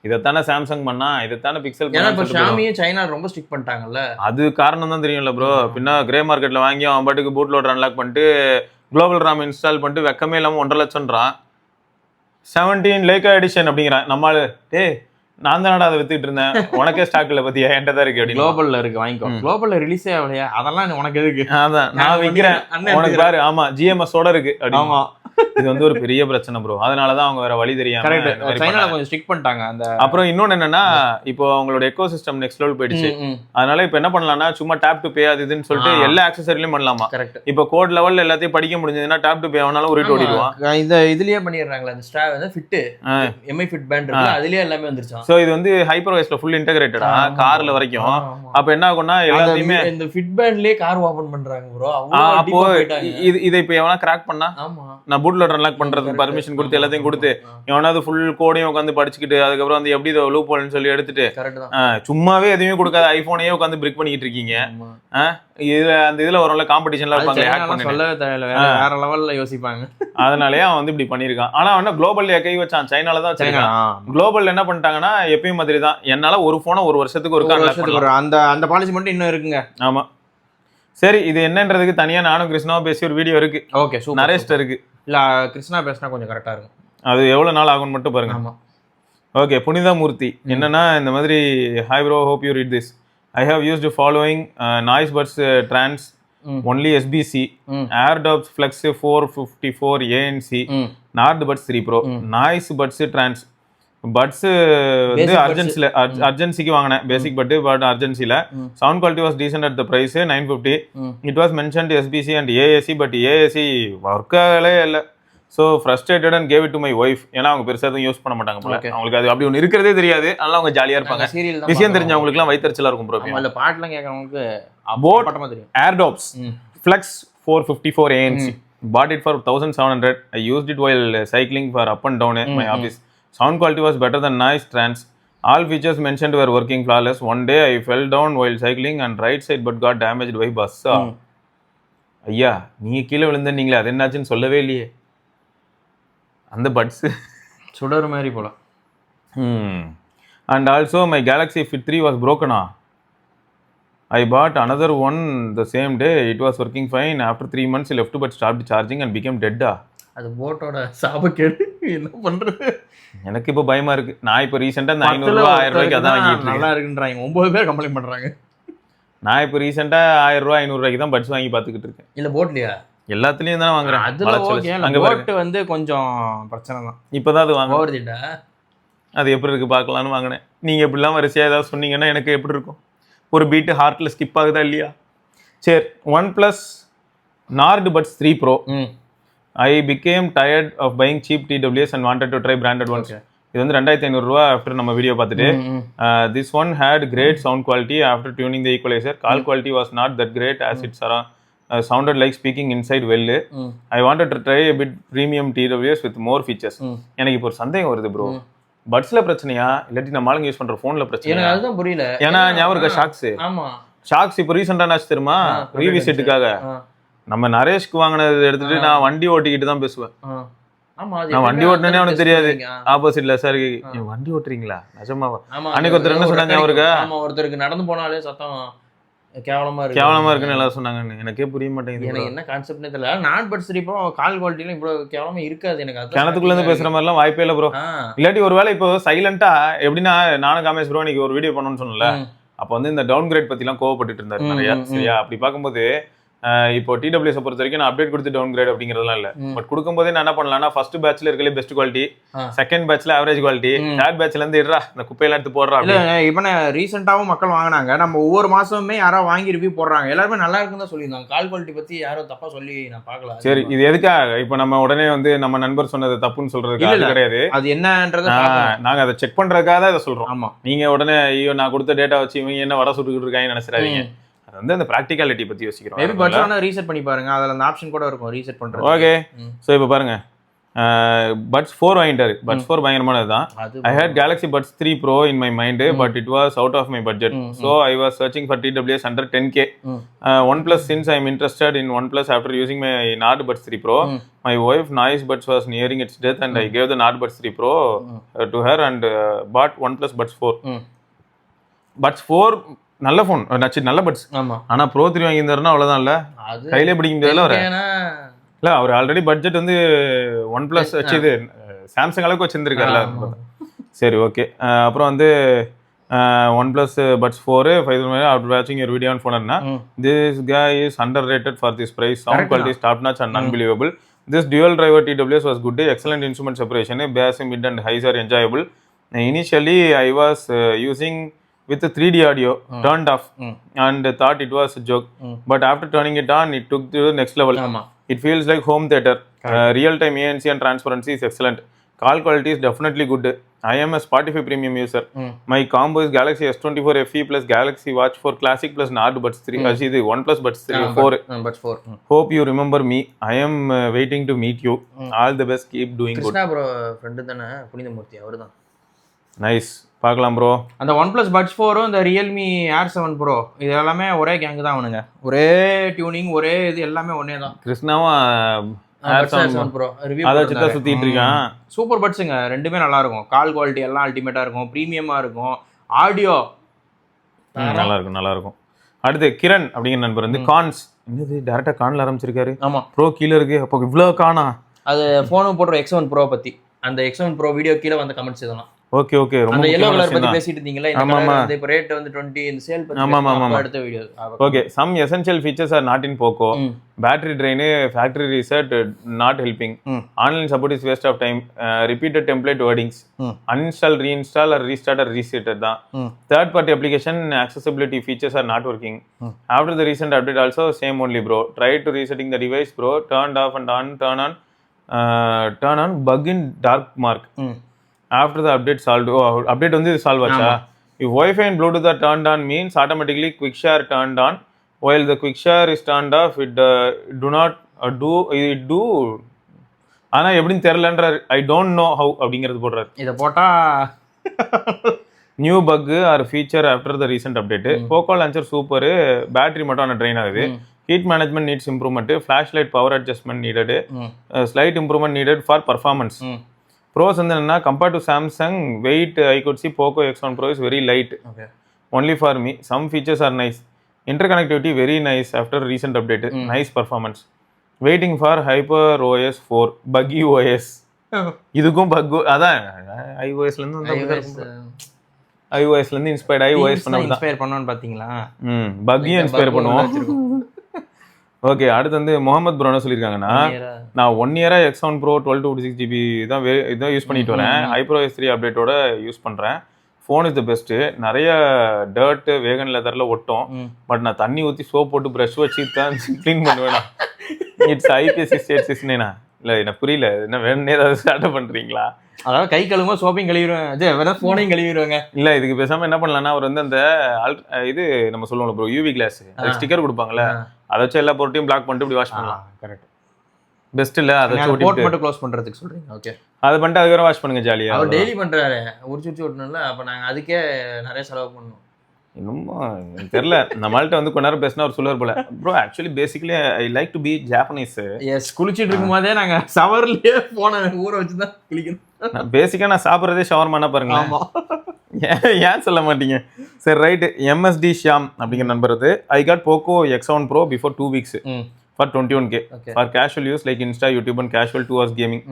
இதைத்தானே சாம்சங் பண்ணா, இதைத்தானே பிக்சல். ஷாமியே சைனா ரொம்ப ஸ்ட்ரிக்ட் பண்ணிட்டாங்கல்ல, அது காரணம் தான் தெரியும்ல ப்ரோ. பின்ன கிரே மார்க்கெட்ல வாங்கி அவன் பாட்டுக்கு பூட் லோடர் அன்லாக் பண்ணிட்டு குளோபல் ராம் இன்ஸ்டால் பண்ணிட்டு வெக்கமே இல்லாமல் 1.5 லட்சம்ன்றான். 17 லேக்கா எடிஷன் அப்படிங்கிறான். நம்மளால நான் தானடா அதை வித்துட்டு இருந்தேன், உனக்கே ஸ்டாக் இல்ல பத்தியா, என்கிட்ட தான் இருக்கு அப்படின்னு. குளோபல்ல இருக்கு, வாங்கிக்கோ. குளோபல்ல ரிலீஸே ஆகலையா, அதெல்லாம் உனக்கு எதுக்கு, அதான் நான் விக்கிறேன் உனக்கு பாரு. ஆமா, GMS ஓட இருக்கு. ஆமா, இது வந்து ஒரு பெரிய பிரச்சனை ப்ரோ. அதனாலதான் அவங்க வேற வழி தெரியாம சைனால கொஞ்சம் ஸ்ட்ரிக்ட் பண்ணிட்டாங்க அந்த. அப்புறம் இன்னொன்னு என்னன்னா, இப்போ அவங்களோட எக்கோ சிஸ்டம் நெக்ஸ்ட் லெவல் போயிடுச்சு. அதனால இப்ப என்ன பண்ணலாம்னா, சும்மா டேப் டு பே அது இதுன்னு சொல்லிட்டு எல்லா ஆக்சசரிலையும் பண்ணலாமா. இப்போ கோட் லெவல்ல எல்லாத்தையும் படிக்க முடிஞ்சதுன்னா டேப் டு பே ஆனாலும் ஒரு ஓடிடுவான். இந்த இதுலயே பண்ணிடுறாங்களா, அந்த ஸ்ட்ராப் வந்து ஃபிட் MI ஃபிட் பேண்ட் இருக்கு, அதுலயே எல்லாமே வந்துருச்சு. சோ இது வந்து ஹைப்பர் வைஸ்ல ஃபுல் இன்டகிரேட்டடா கார்ல வரைக்கும். அப்ப என்ன ஆகும்னா எல்லாத்தையுமே இந்த ஃபிட் பேண்ட்லயே கார் ஓபன் பண்றாங்க ப்ரோ. அப்போ இதை இப்ப எவனா கிராக் பண்ணா, நான் பூட் லோடர் அன்லாக் பண்றதுக்கு பர்மிஷன் கொடுத்து எல்லாத்தையும் கொடுத்து எவனாவது ஃபுல் கோடையும் உட்காந்து படிச்சுக்கிட்டு அதுக்கப்புறம் வந்து எப்படி இதை லூப் ஹோல்னு சொல்லி எடுத்துட்டு சும்மாவே எதுவுமே கொடுக்காத ஐபோனையே உட்காந்து பிரிக் பண்ணிட்டு இருக்கீங்க. இதுல அந்த இதுல வரும்ல காம்படிஷன்ல இருப்பாங்க, சொல்லவே தேவையில்ல, வேற லெவல்ல யோசிப்பாங்க. அதனாலயே அவன் வந்து இப்படி பண்ணிருக்கான். ஆனா அவன் குளோபல்ல கை வச்சான், சைனால தான் வச்சிருக்கான். குளோபல் என்ன பண்ணிட்டாங்கன்னா எப்பயும் மாதிரி தான், என்னால ஒரு போனை ஒரு வருஷத்துக்கு ஒரு அந்த பாலிசி மட்டும் இன்னும் இருக்குங்க. ஆமா சரி, இது என்னன்றதுக்கு தனியா நானும் கிருஷ்ணாவும் பேசி ஒரு வீடியோ இருக்கு. ஓகே, நரேஷ்ட இருக்கு. இல்ல கிருஷ்ணா பேசினா கொஞ்சம் கரெக்டா இருக்கும். அது எவ்வளவு நாள் ஆகும்னு மட்டும் பாருங்க. ஆமா. ஓகே, புனிதா மூர்த்தி என்னன்னா இந்த மாதிரி, hi bro, hope you read this. I have used following Noise buds trance only SBC, AirDops Flex 454 ANC, Nord Buds 3 Pro, Noise buds trance buds வந்து அர்ஜென்சிக்கு வாங்கினேன். பேசிக் பட் அர்ஜென்சில sound quality was decent at the price 950. It was mentioned SBC and AAC, but AAC work ஆகலே இல்லை. So frustrated and gave it to my wife. ஏன்னா அவங்க பெருசாக எதுவும் யூஸ் பண்ண மாட்டாங்க போல, அவங்களுக்கு அது அப்படி ஒன்று இருக்கிறதே தெரியாது. அதனால அவங்க ஜாலியாக இருப்பாங்க. விஷயம் தெரிஞ்சவங்களுக்குலாம் வயிற்றுச்சலாக இருக்கும் ப்ரோ. பாட்டுலாம் கேட்கறவங்களுக்கு AirDops Flex 454 ANC, bought it for 1700. I used it while cycling for up and down my office. Sound quality was better than noise trans. All features mentioned were working flawless. One day I fell down while cycling and right side but got damaged by bus. ஐயா, நீங்க கீழே விழுந்த நீங்களே, அது என்னாச்சுன்னு சொல்லவே இல்லையே. அந்த பட்ஸ் சுடர் மாதிரி போல. And also my Galaxy Fit 3 was broken. I bought another one the same day. It was working fine. After 3 months, I left but stopped charging and became dead. அது போட்டோட சாபக்கேடு, என்ன பண்றது? எனக்கு இப்போ பயமா இருக்கு. நான் இப்போ ரீசெண்டா இந்த 500 ரூபாய் 1000 ரூபாய்க்கு அதான் வாங்கிட்டு நல்லா இருக்குன்றாங்க. 9 பேர் கம்ப்ளைண்ட் பண்றாங்க. நான் இப்போ ரீசெண்டா 1000 ரூபாய் 500 ரூபாய்க்கு தான் பட்ஸ் வாங்கி பாத்துக்கிட்டு இருக்கேன். இல்ல போட்லையா? எல்லாத்துலயும் தானே வாங்குறேன். அதுல ஓகே, அங்க போட் வந்து கொஞ்சம் பிரச்சனை தான். இப்போதான் அது வாங்க ஓவர்திட்டா. அது எப்படி இருக்கு பார்க்கலான்னு வாங்கினேன். நீங்க எப்படிலாம் வரிசையா ஏதாவது சொன்னீங்கன்னா எனக்கு எப்படி இருக்கும்? ஒரு பீட்டு ஹார்ட்ல ஸ்கிப் ஆகுதா இல்லையா? சரி, OnePlus Nord Buds 3 Pro. I became tired of buying cheap TWS and wanted to try branded ones. இது வந்து 2500 ரூபாய் ஆஃப்டர் நம்ம வீடியோ பார்த்துட்டு. This one had great sound quality after tuning the equalizer. Call quality was not that great as it sounded like speaking inside well. I wanted to try a bit premium TWS with more features. எனக்கு இப்போ ஒரு சந்தேகம் வருது bro, பட்ஸ்ல பிரச்சனையா இல்லாட்டி நம்ம ஆளுங்க use பண்ற போன்ல பிரச்சனையா? எனக்கு அதுதான் புரியல. ஏன்னா ஞாபகம் இருக்கா ஷாக்ஸ்? ஆமா, ஷாக்ஸ் இப்போ ரீசெண்டா ஆச்சு தெரியுமா, ரீவிசிட்டுக்காக நம்ம நரேஷ்க்கு வாங்கினது எடுத்துட்டு நான் வண்டி ஓட்டிக்கிட்டு தான் பேசுவேன். நான் வண்டி ஓட்டினே அவனுக்கு தெரியாது. ஆப்போசிட்ல சார் வண்டி ஓட்டுறீங்களா நிஜமாவா? அன்னைக்கு ஒருத்தர் என்ன சொன்னாங்க அவருக்கு, ஒருத்தருக்கு நடந்து போனாலே சத்தம் கேவலமா இருக்குன்னு எல்லாம் சொன்னாங்க. எனக்கே புரிய மாட்டேங்குது. எனக்கு என்ன கான்செப்ட்னே தெரியல. Nord Buds 3 Pro கால் குவாலிட்டில இவ்வளவு கேவலமா இருக்காது. எனக்கு அது கிணத்துக்குள்ள இருந்து பேசுற மாதிரி எல்லாம் வாய்ப்பே இல்ல ப்ரோ. இல்லாட்டி ஒருவேளை இப்போ சைலண்டா எப்படின்னா, நானும் காமேஷ் ப்ரோ இன்னைக்கு ஒரு வீடியோ பண்ணணும்னு சொன்னல, அப்போ வந்து இந்த டவுன் கிரேட் பத்தி எல்லாம் கோவப்பட்டு இருந்தாரு நிறைய. சரியா, அப்படி பார்க்கும்போது இப்போ TWS பொறுத்த வரைக்கும் நான் அப்டேட் கொடுத்து டவுன் கிரேட் அப்படிங்கிறதுலாம் இல்ல. பட் கொடுக்கும்போதே நான் என்ன பண்ணலாம்னா, ஃபர்ஸ்ட் பேட்ச்ல இருக்கலே பெஸ்ட் குவாலிட்டி, செகண்ட் பேட்ச்ல ஆவரேஜ் குவாலிட்டி, தேர்ட் பேட்ச்ல இருந்து இடறா இந்த குப்பையில எடுத்து போடுறா. இல்ல இப்போ ரீசெண்டாவும் மக்கள் வாங்கினாங்க. நம்ம ஒவ்வொரு மாசமுமே யாராவது வாங்கி ரிவ்யூ போடுறாங்க. எல்லாருமே நல்லா இருக்குன்னு தான் சொல்லியிருந்தாங்க. கால் குவாலிட்டி பத்தி யாரும் தப்பா சொல்லி நான் பார்க்கல. சரி, இது எதுக்காக இப்போ நம்ம உடனே வந்து நம்ம நண்பர் சொன்னது தப்புன்னு சொல்றதுக்கு கிடையாது. அது என்னன்றது நாங்க அதை செக் பண்றதுக்காக தான் இதை சொல்றோம். ஆமா, நீங்க உடனே ஐயோ நான் கொடுத்த டேட்டா வச்சு இவங்க என்ன வட சுட்டுக்கிட்டு இருக்காங்கன்னு நினைச்சிடாதீங்க. அது வந்து அந்த பிராக்டிகாலிட்டி பத்தி யோசிக்கிறோம். மேபி பட்ஸ் ரீசெட் பண்ணி பாருங்க, அதுல அந்த ஆப்ஷன் கூட இருக்கும் ரீசெட் பண்றது. ஓகே, சோ இப்போ பாருங்க, Buds 4 வாங்கிட்டாரு. Buds 4 பயங்கரமானது தான். I had Galaxy Buds 3 Pro in my mind, but it was out of my budget. So I was searching for TWS under 10K. OnePlus, since I am interested in OnePlus after using my Nord Buds 3 Pro. My wife noise buds was nearing its death and I gave the Nord Buds 3 Pro to her and bought OnePlus Buds 4. Buds 4 நல்ல phone, நல்ல puts. ஆனா bro 3 வாங்கியிருந்தாருன்னா அவ்வளவுதான். இல்ல கையிலே பிடிக்க முடியாதுல அவரை. இல்ல அவர் ஆல்ரெடி பட்ஜெட் வந்து OnePlus வச்சு இது சாம்சங் அளவுக்கு வச்சிருந்திருக்காருல. சரி ஓகே. அப்புறம் வந்து OnePlus Buds 4 5,000 after watching your video on phone na this guy is underrated for this price. Sound quality is top notch and unbelievable. This dual driver TWS was good, excellent instrument separation, bass, mid and highs are enjoyable. Initially I was using with 3D audio turned off and thought it was a joke, but after turning it on it took to the next level. It feels like home theater. Real time ANC and transparency is excellent. Call quality is definitely good. I am a Spotify premium user. My combo is Galaxy S24 FE plus Galaxy Watch 4 Classic plus Nord Buds 3. Actually, the OnePlus Buds 3 4. Buds 4. Hope you remember me. I am waiting to meet you. All the best. Keep doing good. Krishna bro friend தானே, புனிதமூர்த்தி அவர்தான். Nice, பார்க்கலாம் bro. அந்த OnePlus Buds 4 இந்த Realme Air 7 Pro இது எல்லாமே ஒரே gang தான் அவனுங்க. ஒரே டியூனிங், ஒரே இது எல்லாமே ஒன்னே தான். கிருஷ்ணாவும் சுத்திட்டு இருக்கான். சூப்பர் பட்ஸுங்க, ரெண்டுமே நல்லா இருக்கும். கால் குவாலிட்டி எல்லாம் அல்டிமேட்டா இருக்கும், பிரீமியமா இருக்கும். ஆடியோ நல்லா இருக்கும். அடுத்து கிரண் அப்படிங்கிற நண்பர் வந்து கான்ஸ் என்னது டைரக்டா கான்ல ஆரம்பிச்சிருக்காரு. ஆமா, ப்ரோ கீழ இருக்கு. அப்போ இவ்வளவு காணா. அது போனும் போடுற X1 Pro பத்தி, அந்த X1 Pro வீடியோ கீழ வந்து கமெண்ட்ஸ் இதெல்லாம். ஓகே ஓகே, ரொம்ப அந்த yellow கலர் பத்தி பேசிட்டு இருந்தீங்களா? இந்த கலர் வந்து இப்ப ரேட் வந்து 20 இந்த சேல் பத்தி அடுத்த video. Okay, some essential features are not in Poco. Battery drain, factory reset not helping. Online support is waste of time. Repeated template wordings. Uninstall, reinstall or restart or reset தான். Third party application accessibility features are not working. After the recent update also same only bro. Try to resetting the device bro. Turned off and on, turn on bug in dark mark. After the update solved. Update வந்து solve ஆச்சா? If Wi-Fi and Bluetooth are turned on means automatically quick share turned on, while the quick share is turned off it do ஆனா எப்படின்னு தெரியலன்ற I don't know how அப்படிங்கிறது போடுறாரு. இத போட்டா new bug or feature after the recent update. Poco launcher super, battery மட்டும் ஆனால் drain ஆகுது. Heat management needs improvement, flash light power adjustment needed, slight improvement needed for performance. Pros வந்து என்னன்னா, compared to Samsung weight I could see Poco X1 Pro is very light only for me. Some features are nice. Interconnectivity very nice after recent update. Nice performance. Waiting for hyper OS 4 பக்கி OS. இதுக்கும் buck அதான் iOSலேருந்து inspired iOS பண்ணணும்னு பார்த்தீங்களா? பக்கியும் inspire பண்ணுவோம். Okay, அடுத்து வந்து Mohammed bro என்ன சொல்லியிருக்காங்கன்னா, நான் 1 இயரா X1 Pro 12 GB தான் இதான் யூஸ் பண்ணிட்டு வரேன். HyperOS 3 அப்டேட்டோட யூஸ் பண்ணுறேன். Phone is the best. நிறைய டர்ட் வேகன் லெதரில் ஒட்டும், பட் நான் தண்ணி ஊற்றி சோப் போட்டு ப்ரஷ் வச்சு தான் க்ளீன் பண்ணுவேன். இட்ஸ் IPS 686 இல்லை எனக்கு புரியல, என்ன வேணும்னே ஏதாவது ஸ்டார்ட் பண்ணுறீங்களா? அதாவது கை கழுவும் சோப்பையும் கழுவிடுவேன், வேணா ஃபோனையும் கழுவிடுவாங்க. இல்லை, இதுக்கு பேசாமல் என்ன பண்ணலாம்னா, அவர் வந்து அந்த இது நம்ம சொல்லுவோம் ப்ரோ, UV கிளாஸ் ஸ்டிக்கர் கொடுப்பாங்கல்ல, அதை வச்சு எல்லா பொருட்டையும் பிளாக் பண்ணிட்டு இப்படி வாஷ் பண்ணலாம். கரெக்ட், பெஸ்ட் இல்ல? அதை போட் மட்டும் க்ளோஸ் பண்றதுக்கு சொல்றீங்க. ஓகே, அதை பண்ணிட்டு அதுக்கப்புறம் வாஷ் பண்ணுங்க ஜாலியா. அவர் டெய்லி பண்றாரு, உரிச்சு ஓட்டணும்ல, அப்ப நாங்க அதுக்கே நிறைய செலவு பண்ணணும். இன்னும் தெரியல, நம்மள்ட்ட வந்து கொஞ்ச நேரம் பேசினா அவர் சொல்லுவார் போல, bro actually basically I like to be Japanese. Yes, குளிச்சுட்டு இருக்கும் போதே நாங்க ஷவர்லயே போன ஊற வச்சுதான் குளிக்கணும். பேசிக்கா நான் சாப்பிட்றதே ஷவர்மானா பாருங்க. ஏன் சொல்ல மாட்டீங்க? சரி ரைட்டு. MSD ஷியாம் அப்படிங்கிற நண்பர் வந்து, I got Poco X1 Pro before 2 weeks for 21K. For casual use like Insta, YouTube and casual 2 hours gaming.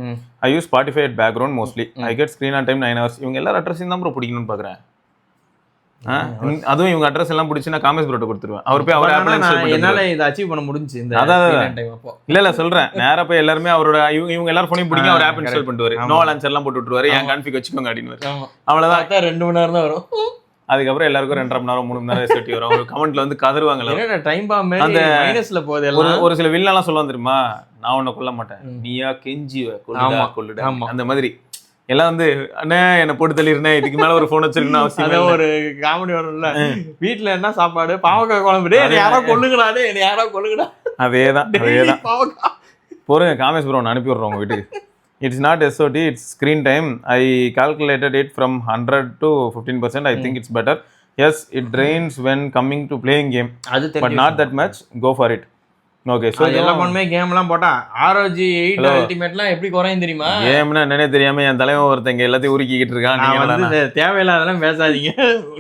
I use Spotify at background mostly. I get screen on time 9 hours. இவங்க எல்லாரும் அட்ரஸையும் தான் bro பிடிக்கணும்னு பார்க்குறேன். அதுவும் இவங்க address எல்லாம் பிடிச்சி நான் காமர்ஸ் ப்ரோட்ட கொடுத்துருவேன். அவர் போய் அவர் என்னால இதை அச்சீவ் பண்ண முடிஞ்சு. இல்ல சொல்றேன், நேரா போய் எல்லாருமே அவரோட இவங்க எல்லாரும் போனையும் பிடிக்கும், அவர் ஆப் இன்ஸ்டால் பண்ணிட்டு வரு, நோ லான்ச்சர் எல்லாம் போட்டு விட்டுருவாரு, என் கான்ஃபிக் வச்சுக்கோங்க அப்படின்னு. அவ்வளவுதான், 2 மணி நேரம் தான் வரும். அதுக்கப்புறம் எல்லாருக்கும் 2.5 மணி நேரம் 3 மணி நேரம் செட்டி வரும். அவர் கமெண்ட்ல வந்து கதறுவாங்கல்ல, டைம் பாம் அந்த மைனஸ்ல போகுது. ஒரு சில வில்லெல்லாம் சொல்லுவாங்க தெரியுமா, நான் உன்னை கொல்ல மாட்டேன், நீயா கெஞ்சிவ கொல்லுடா அந்த மாதிரி எல்லாம் வந்து, அண்ணே என்ன போட்டு தள்ளிருந்தேன், இதுக்கு மேல ஒரு போன் வச்சிருக்கணும் அவசியம். ஒரு காமெடி வரும்ல, வீட்டுல என்ன சாப்பாடு, பாவக்காய் குழம்பு, யாரோ கொள்ளுங்கடாடே, என்ன யாரோ கொள்ளுங்கடா. அதேதான் போறேங்க. காமேஷ் ப்ரோ நான் அனுப்பி விடுறோம் உங்க வீட்டுக்கு. It's not SOT, it's screen time. I calculated it from 100 to 15%. I think it's better. Yes, it drains when coming to playing game, but not that much. Go for it. Okay, so எல்லா போனுமே game எல்லாம் போட்டா ROG 8 அல்டிமேட்லாம் எப்படி குறையும் தெரியுமா? கேம்னா என்னன்னே தெரியாம என் தலைவன் ஒருத்தங்க எல்லாத்தையும் உருக்கிக்கிட்டு இருக்கான். நீங்க வந்து தேவையில்லாதெல்லாம் பேசாதீங்க.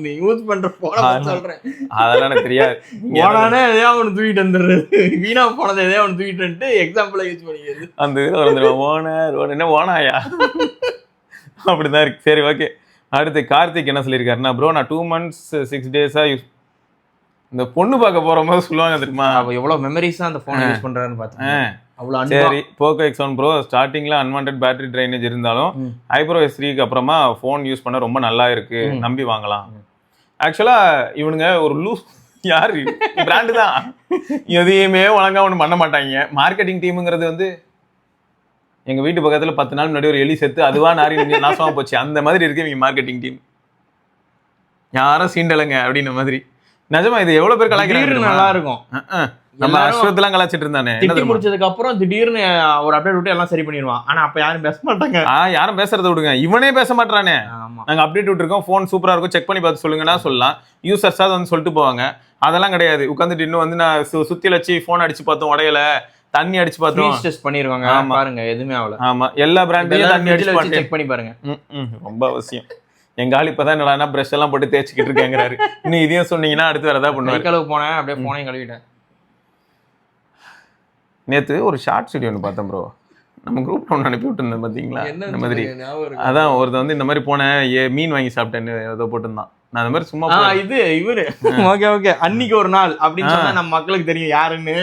நீ யூஸ் பண்ற போன சொல்றேன், அதெல்லாம் எனக்கு தெரியாது. போனானே எதையா ஒன்று தூக்கிட்டு வந்துடுறது, வீணா போனதை எதையா ஒன்று தூக்கிட்டு வந்துட்டு எக்ஸாம்பிளா யூஸ் பண்ணிக்கிறது. அந்த இது வந்துடும், ஓனர் என்ன ஓனாயா அப்படிதான் இருக்கு. சரி ஓகே, அடுத்து கார்த்திக் என்ன சொல்லியிருக்காருன்னா ப்ரோ நான் 2 months 6 days யூஸ் இந்த பொண்ணு பார்க்க போற போது சொல்லுவாங்க தெரியுமா அவ எவ்வளவு மெமரிஸா அந்த போன் யூஸ் பண்றாருன்னு பாத்தீங்க. அவ்வளவு அன்பா. சரி போக்கோ X1 ப்ரோ ஸ்டார்டிங்ல அன்வான்டட் பேட்டரி ட்ரைனேஜ் இருந்தாலும் ஐப்ரோ S3க்கு அப்புறமா ஃபோன் யூஸ் பண்ண ரொம்ப நல்லா இருக்கு, நம்பி வாங்கலாம். ஆக்சுவலா இவனுங்க ஒரு லூஸ் யாரு பிராண்டு தான், எதையுமே ஒழுங்கா ஒண்ணு பண்ண மாட்டாங்க. மார்க்கெட்டிங் டீமுங்கிறது வந்து எங்க வீட்டு பக்கத்துல 10 நாள் முன்னாடி ஒரு எலி செத்து அதுவா நாசமா போச்சு, அந்த மாதிரி இருக்கு இவங்க மார்க்கெட்டிங் டீம். யாரும் சீண்டலைங்க அப்படின்ன மாதிரி. நிஜமா இது எவ்வளவு பேர் கலாய்க்கிறாங்க. நல்லா இருக்கும். நம்ம அஸ்வத்தெல்லாம் கலாச்சிட்டு இருந்தானே, திட்டி முடிச்சதுக்கு அப்புறம் திடீர்னு ஒரு அப்டேட் விட்டு எல்லாம் சரி பண்ணிடுவான். ஆனா அப்ப யாரும் பேச மாட்டாங்க. யாரும் பேசுறத விடுங்க, இவனே பேச மாட்டானே. நாங்க அப்டேட் விட்டுருக்கோம், போன் சூப்பரா இருக்கும், செக் பண்ணி பார்த்து சொல்லுங்கன்னா சொல்லலாம். யூசர்ஸா வந்து சொல்லிட்டு போவாங்க. அதெல்லாம் கிடையாது. உட்காந்துட்டு இன்னும் வந்து நான் சுத்தி வச்சு போன் அடிச்சு பார்த்தோம், உடையல தண்ணி அடிச்சு பார்த்தோம், டெஸ்ட் பண்ணிருவாங்க. பாருங்க எதுவுமே ஆகல. ஆமா எல்லா பிராண்ட்லயும் தண்ணி அடிச்சு செக் பண்ணி பாருங்க. ரொம்ப அவசியம். எங்க ஆள் இப்பதான் என்னடா பிரஷ் எல்லாம் போட்டு தேய்ச்சிக்கிட்டு இருக்கேங்கிறாரு. இன்னும் இதையும் சொன்னீங்கன்னா அடுத்து வேற ஏதாவது பண்ணுவாரு. கழுவு போனேன், அப்படியே போனையும் கழுவிட்டேன். நேத்து ஒரு ஷார்ட் வீடியோ ஒன்று பார்த்தேன் ப்ரோ, நம்ம குரூப்ல ஒன்று அனுப்பி விட்டுருந்தேன் பாத்தீங்களா? இந்த மாதிரி அதான் ஒருத்த வந்து இந்த மாதிரி போனேன், மீன் வாங்கி சாப்பிட்டேன்னு ஏதோ போட்டிருந்தான். நான் அந்த மாதிரி சும்மா இது இவரு ஓகே ஓகே அன்னைக்கு ஒரு நாள் அப்படின்னு சொன்னா நம்ம மக்களுக்கு தெரியும் யாருன்னு.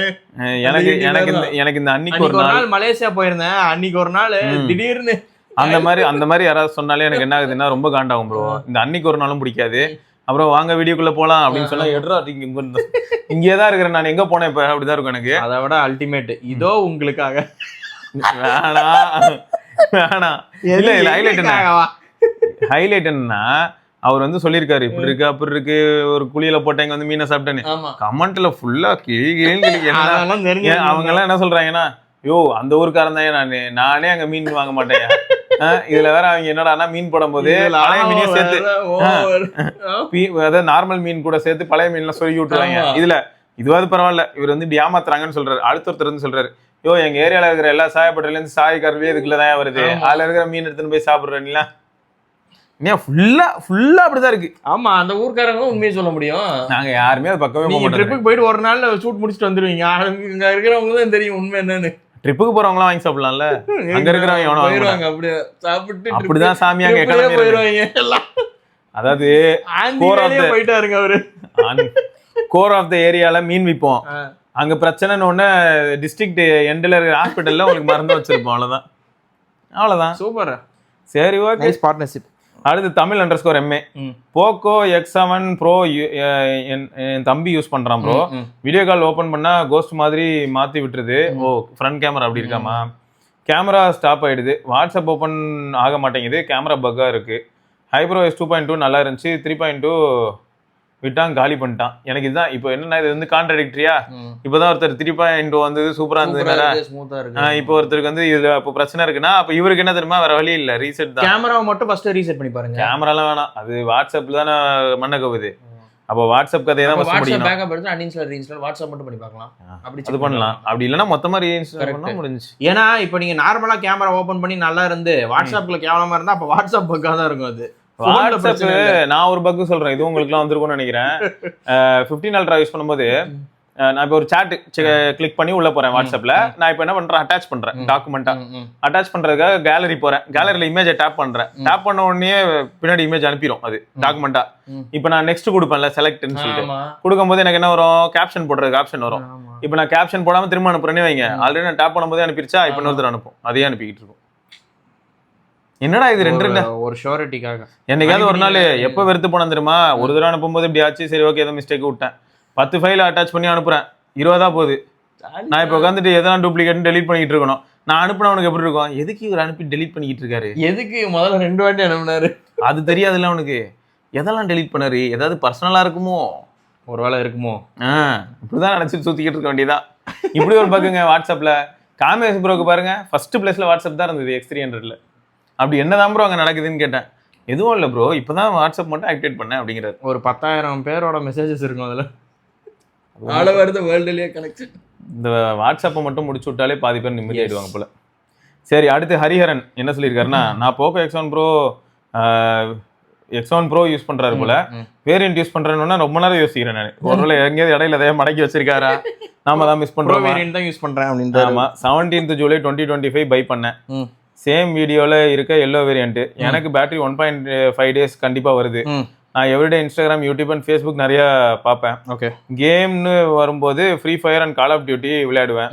எனக்கு இந்த அன்னைக்கு ஒரு நாள் மலேசியா போயிருந்தேன், அன்னைக்கு ஒரு நாள் திடீர்னு அந்த மாதிரி யாராவது சொன்னாலே எனக்கு என்ன ஆகுதுன்னா ரொம்ப காண்டாகும் ப்ரோ. இந்த அன்னைக்கு ஒரு நாளும் பிடிக்காது. அப்புறம் வாங்க வீடியோக்குள்ள போலாம் அப்படின்னு சொன்னா எடுறா இங்கேதான் இருக்கிறேன் நான், எங்க போனேன் இப்ப அப்படிதான் இருக்கும் எனக்கு. அதை விட அல்டிமேட் இதோ உங்களுக்காக. வேணாம் இல்ல இல்ல ஹைலைட் என்னன்னா அவர் வந்து சொல்லியிருக்காரு இப்படி இருக்கு அப்படி இருக்கு, ஒரு குழியில போட்டேங்க வந்து மீனை சாப்பிட்டேன்னு. கமெண்ட்ல ஃபுல்லா கிளி அவங்க எல்லாம் என்ன சொல்றாங்கன்னா, யோ அந்த ஊருக்காரன் தான் நானே அங்க மீன் வாங்க மாட்டேன். இதுல வேற அவங்க என்னடா மீன் போடும் போது பழைய மீனையும் சேர்த்து, அதாவது நார்மல் மீன் கூட சேர்த்து பழைய மீன் எல்லாம் சொல்லி விட்டுருவாங்க. இதுவாது பரவாயில்ல, இவர் வந்து ஏமாத்துறாங்கன்னு சொல்றாரு. அடுத்தொருத்தர் வந்து சொல்றாரு, யோ எங்க ஏரியால இருக்கிற எல்லா சாயப்பட்டல இருந்து சாய் கருவே இதுக்குள்ளதான் வருது, அதுல இருக்கிற மீன் எடுத்துன்னு போய் சாப்பிடுறீங்களா? ஃபுல்லா அப்படிதான் இருக்கு. ஆமா அந்த ஊர்க்காரங்களும் உண்மையை சொல்ல முடியும். நாங்க யாருமே அது பக்கமே போக மாட்டோம். ட்ரிப்புக்கு போயிட்டு ஒரு நாள்ல ஷூட் முடிச்சுட்டு வந்துருவீங்க. இங்க இருக்கிறவங்க தான் தெரியும் உண்மை என்னன்னு. ட்ரிப்புக்கு போறவங்களாம் வாங்கி சாப்பிடலாம்ல, அங்க இருக்கிறவங்க எவனோ போயிருவாங்க. அப்படியே சாப்பிட்டு அப்படிதான் சாமியாங்க எக்கனாமி போயிருவாங்க எல்லாம். அதாவது போயிட்டாருங்க அவரு. கோர் ஆஃப் த ஏரியால மீன் விற்போம், அங்க பிரச்சனைன்னு ஒண்ணு டிஸ்ட்ரிக்ட் எண்ட்ல இருக்கிற ஹாஸ்பிட்டல்ல உங்களுக்கு மருந்து வச்சிருப்போம். அவ்வளவுதான். சூப்பர். சரி ஓகே, நைஸ் பார்ட்னர்ஷிப். அடுத்து தமிழ்_MA போக்கோ X7 ப்ரோ என் தம்பி யூஸ் பண்றான் ப்ரோ. வீடியோ கால் ஓபன் பண்ணா கோஸ்ட் மாதிரி மாத்தி விட்டுருது. ஓ ஃப்ரண்ட் கேமரா அப்படி இருக்காமா? கேமரா ஸ்டாப் ஆயிடுது, வாட்ஸ்அப் ஓபன் ஆக மாட்டேங்குது, கேமரா பக்கா இருக்கு. HyperOS 2.2 நல்லா இருந்துச்சு, 3.2 விட்டான் காலி பண்ணிட்டான். எனக்கு இதுதான் இப்போ என்னன்னா, இது வந்து கான்ட்ராடிக்டரியா. இப்பதான் ஒருத்தர் 3.2 வந்து சூப்பரா இருந்தது, இப்போ ஒருத்தருக்கு வந்து இது அப்போ பிரச்சனை இருக்குன்னா அப்ப இவருக்கு என்ன தெரியுமா, வேற வழி இல்ல, ரீசெட் தான். கேமராவை மட்டும் ஃபர்ஸ்ட் ரீசெட் பண்ணி பாருங்க. கேமராலாம் வேணாம், அது வாட்ஸ்அப்ல தானே மண்ண கவுது. அப்போ வாட்ஸ்அப் கதையை தான் ஃபர்ஸ்ட் முடியணும். பேக்கப் எடுத்து அன்இன்ஸ்டால் ரீஇன்ஸ்டால் வாட்ஸ்அப் மட்டும் பண்ணி பார்க்கலாம். அப்படி அது பண்ணலாம். அப்படி இல்லனா மொத்தமா ரீஇன்ஸ்டால் பண்ணா முடிஞ்சுச்சு. ஏன்னா இப்போ நீங்க நார்மலா கேமரா ஓபன் பண்ணி நல்லா இருந்து வாட்ஸ்அப்ல கேவலமா இருந்தா அப்ப வாட்ஸ்அப் பக்கா தான் இருக்கும். அது வாட்ஸ்அப் நான் ஒரு பக் சொல்றேன், இது உங்களுக்கு எல்லாம் வந்திருக்கும்னு நினைக்கிறேன். 15 Ultra யூஸ் பண்ணும்போது நான் இப்போ ஒரு சாட் கிளிக் பண்ணி உள்ள போறேன் வாட்ஸ்அப்ல. நான் இப்போ என்ன பண்றேன், அட்டாச் பண்றேன் டாக்குமெண்டா. அட்டாச் பண்றதுக்காக கேலரி போறேன், கேலரியில இமேஜை டேப் பண்றேன். டேப் பண்ண உடனே பின்னாடி இமேஜ் அனுப்பிடும் அது டாக்குமெண்டா. இப்போ நான் நெக்ஸ்ட் கொடுப்பேன்ல செலக்ட்னு சொல்லிட்டு கொடுக்கும்போது எனக்கு என்ன வரும், கேப்ஷன் போடுறதுக்கு ஆப்ஷன் வரும். இப்போ நான் கேப்ஷன் போடாம திரும்ப அனுப்புறேன்னு வைங்க, ஆல்ரெடி நான் டேப் பண்ணும்போதே அனுப்பிடுச்சா, இப்போ இன்னொருத்தர் அனுப்பும், அதையே அனுப்பிக்கிட்டு இருக்கும். என்னடா இது ரெண்டு ஒரு ஷூரிட்டிக்காக. என்னைக்காவது ஒரு நாள் எப்போ வெறுத்து போன தெரியுமா, ஒரு தடவை அனுப்பும்போது இப்படி ஆச்சு, சரி ஓகே ஏதோ மிஸ்டேக் விட்டேன், 10 ஃபைல் அட்டாச் பண்ணி அனுப்புறேன், 20 போகுது. நான் இப்போ உட்காந்துட்டு எதனா டூப்ளிகேட் டெலிட் பண்ணிட்டு இருக்கணும். நான் அனுப்புனவனுக்கு எப்படி இருக்கும், எதுக்கு இவர் அனுப்பி டெலிட் பண்ணிக்கிட்டு இருக்காரு, எதுக்கு முதல்ல 2 வாட்டி அனுப்புனாரு, அது தெரியாதுல்ல அவனுக்கு. எதெல்லாம் டெலிட் பண்ணாரு, ஏதாவது பர்சனலா இருக்குமோ, ஒரு வேலை இருக்குமோ, இப்படிதான் நினைச்சிட்டு சுத்திக்கிட்டு இருக்க வேண்டியதான். இப்படி ஒரு பக்குங்க வாட்ஸ்அப்ல. காமேஷ் ப்ரோக்கு பாருங்க, ஃபர்ஸ்ட் பிளேஸ்ல வாட்ஸ்அப் தான் இருந்தது X300ல. அப்படி என்னதான் ப்ரோ அங்கே நடக்குதுன்னு கேட்டேன். எதுவும் இல்லை ப்ரோ, இப்போதான் வாட்ஸ்அப் மட்டும் ஆக்டிவேட் பண்ணேன் அப்படிங்கிறாரு. ஒரு 10,000 பேரோட மெசேஜஸ் இருக்கும் அதில், ஆல் ஓவர் தி வேர்ல்ட்லயே கனெக்ஷன். இந்த வாட்ஸ்அப்பை மட்டும் முடிச்சு விட்டாலே பாதி பேர் நிம்மதி ஆயிடுவாங்க போல. சரி அடுத்து ஹரிஹரன் என்ன சொல்லியிருக்காருன்னா, நான் போக்கோ X1 ப்ரோ யூஸ் பண்றாரு போல, வேரியன்ட் யூஸ் பண்றேன்னா ரொம்ப நேரம் யோசிக்கிறேன் நான். ஒருவேளை எங்கேயாவது இடையில எதையும் மடக்கி வச்சிருக்காரா, நாம தான் மிஸ் பண்றோம், வேரியன்ட் தான் யூஸ் பண்றேன் அப்படின்னு. ஆமா 17 ஜூலை 2025 பை பண்ணேன். சேம் வீடியோவில் இருக்க எல்லோ வேரியன்ட். எனக்கு பேட்டரி 1.5 days கண்டிப்பாக வருது. நான் everyday Instagram, YouTube and Facebook நிறைய பார்ப்பேன். ஓகே. கேம்னு வரும்போது Free Fire and Call of Duty விளையாடுவேன்.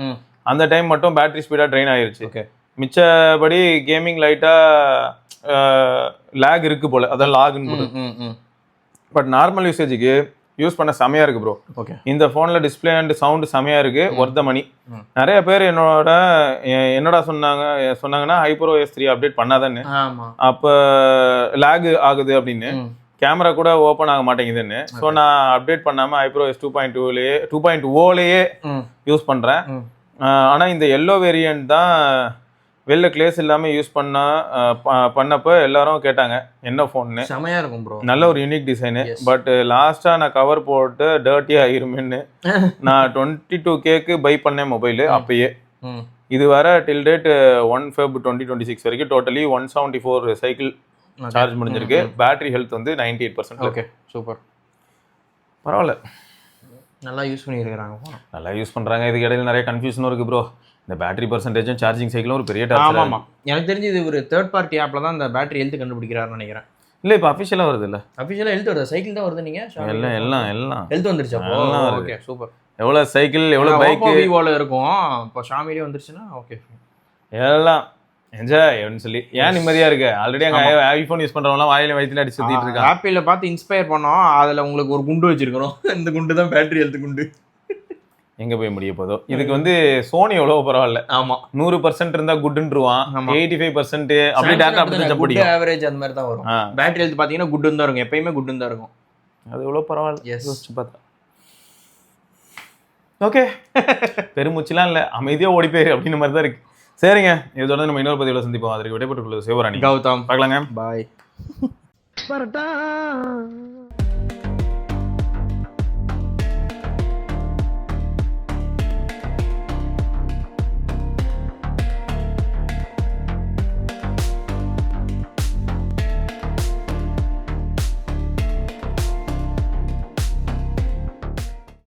அந்த டைம் மட்டும் பேட்டரி ஸ்பீடாக ட்ரெயின் ஆயிருச்சு. ஓகே. மிச்சபடி கேமிங் லைட்டாக லேக் இருக்கு போல, அதான் லாகுன்னு. பட் நார்மல் யூசேஜுக்கு யூஸ் பண்ண செமையா இருக்கு ப்ரோ. ஓகே. இந்த ஃபோனில் டிஸ்பிளே அண்ட் சவுண்டு செமையா இருக்கு, ஒர்த் த மணி. நிறைய பேர் என்னடா சொன்னாங்கன்னா HyperOS 3 அப்டேட் பண்ணாதான்னு, அப்போ லேக் ஆகுது அப்படின்னு, கேமரா கூட ஓப்பன் ஆக மாட்டேங்குதுன்னு. ஸோ நான் அப்டேட் பண்ணாமல் HyperOS 2.0லேயே யூஸ் பண்ணுறேன். ஆனால் இந்த எல்லோ வேரியன்ட் தான் வெளில கிளேஸ் இல்லாமல் யூஸ் பண்ணப்போ எல்லாரும் கேட்டாங்க என்ன ஃபோன்னு. செமையா இருக்கும் ப்ரோ, நல்ல ஒரு யூனிக் டிசைனு. பட் லாஸ்ட்டாக நான் கவர் போட்டு டர்ட்டியாக ஆயிருமேன்னு நான் 22K பை பண்ணேன் மொபைலு அப்பயே. இது வர டில் டேட் 1 Feb 2026 வரைக்கும் டோட்டலி 174 சைக்கிள் சார்ஜ் முடிஞ்சிருக்கு. பேட்டரி ஹெல்த் வந்து 98%. ஓகே, சூப்பர், பரவாயில்ல, நல்லா யூஸ் பண்ணியிருக்கிறாங்க. நல்லா யூஸ் பண்ணுறாங்க. இதுக்கு இடையில நிறைய கன்ஃபியூஷனும் இருக்குது ப்ரோ. இந்த பேட்டரி பர்சன்டேஜும் சார்ஜிங் சைக்கிளும் ஒரு பெரிய டார்ச்சர். ஆமாம், எனக்கு தெரிஞ்சு இது ஒரு தேர்ட் பார்ட்டி ஆப்பில் தான் இந்த பேட்டரி ஹெல்த் கண்டுபிடிக்கிறாருன்னு நினைக்கிறேன். இல்லை, இப்போ அஃபிஷியலாக வருது. இல்லை, அஃபிஷியலாக ஹெல்த் வருது, சைக்கிள் தான் வருது. நீங்கள் எல்லாம் ஹெல்த் வந்துருச்சு. Okay, super. எவ்வளோ சைக்கிள், எவ்வளோ பைக், விவோவில் இருக்கும், இப்போ ஷாமிலே வந்துருச்சுன்னா ஓகே, எல்லாம் என்ஜாய் அப்படின்னு சொல்லி ஏன் நிம்மதியாக இருக்கு. ஆல்ரெடி அங்கே ஐஃபோன் யூஸ் பண்ணுறவங்களாம் வாயில வயிற்றுல அடிச்சு சுற்றிட்டு இருக்காங்க. ஆப்பிளில் பார்த்து இன்ஸ்பயர் பண்ணோம், அதில் உங்களுக்கு ஒரு குண்டு வச்சிருக்கணும். இந்த குண்டு தான் பேட்டரி ஹெல்த் குண்டு. எங்க போய் முடிய போதோ. இதுக்கு வந்து சோனி எவ்வளவு பரவாயில்ல. ஆமா, 100% இருந்தா குட்ன்றுவான், 85% அப்படியே டேட்டா அப்படி தான் பிடிக்கும். ஆவரேஜ் அந்த மாதிரி தான் வரும். பேட்டரி ஹெல்த் பாத்தீங்கன்னா குட்னு தான் இருக்கும், எப்பயுமே குட்னு தான் இருக்கும். அது எவ்வளவு பரவாயில்ல யோசிச்சு பார்த்தா. ஓகே, பெருமூச்சுலாம் இல்ல, அமைதியா ஓடி போயிரு அப்படின்னு மாதிரி தான் இருக்கு. சரிங்க, இதை தொடர்ந்து நம்ம இன்னொரு பதிவுல சந்திப்போம். அதற்கு விடைபெற்றுள்ளது சிவராணி, கௌதம். பார்க்கலாங்க, பாய்.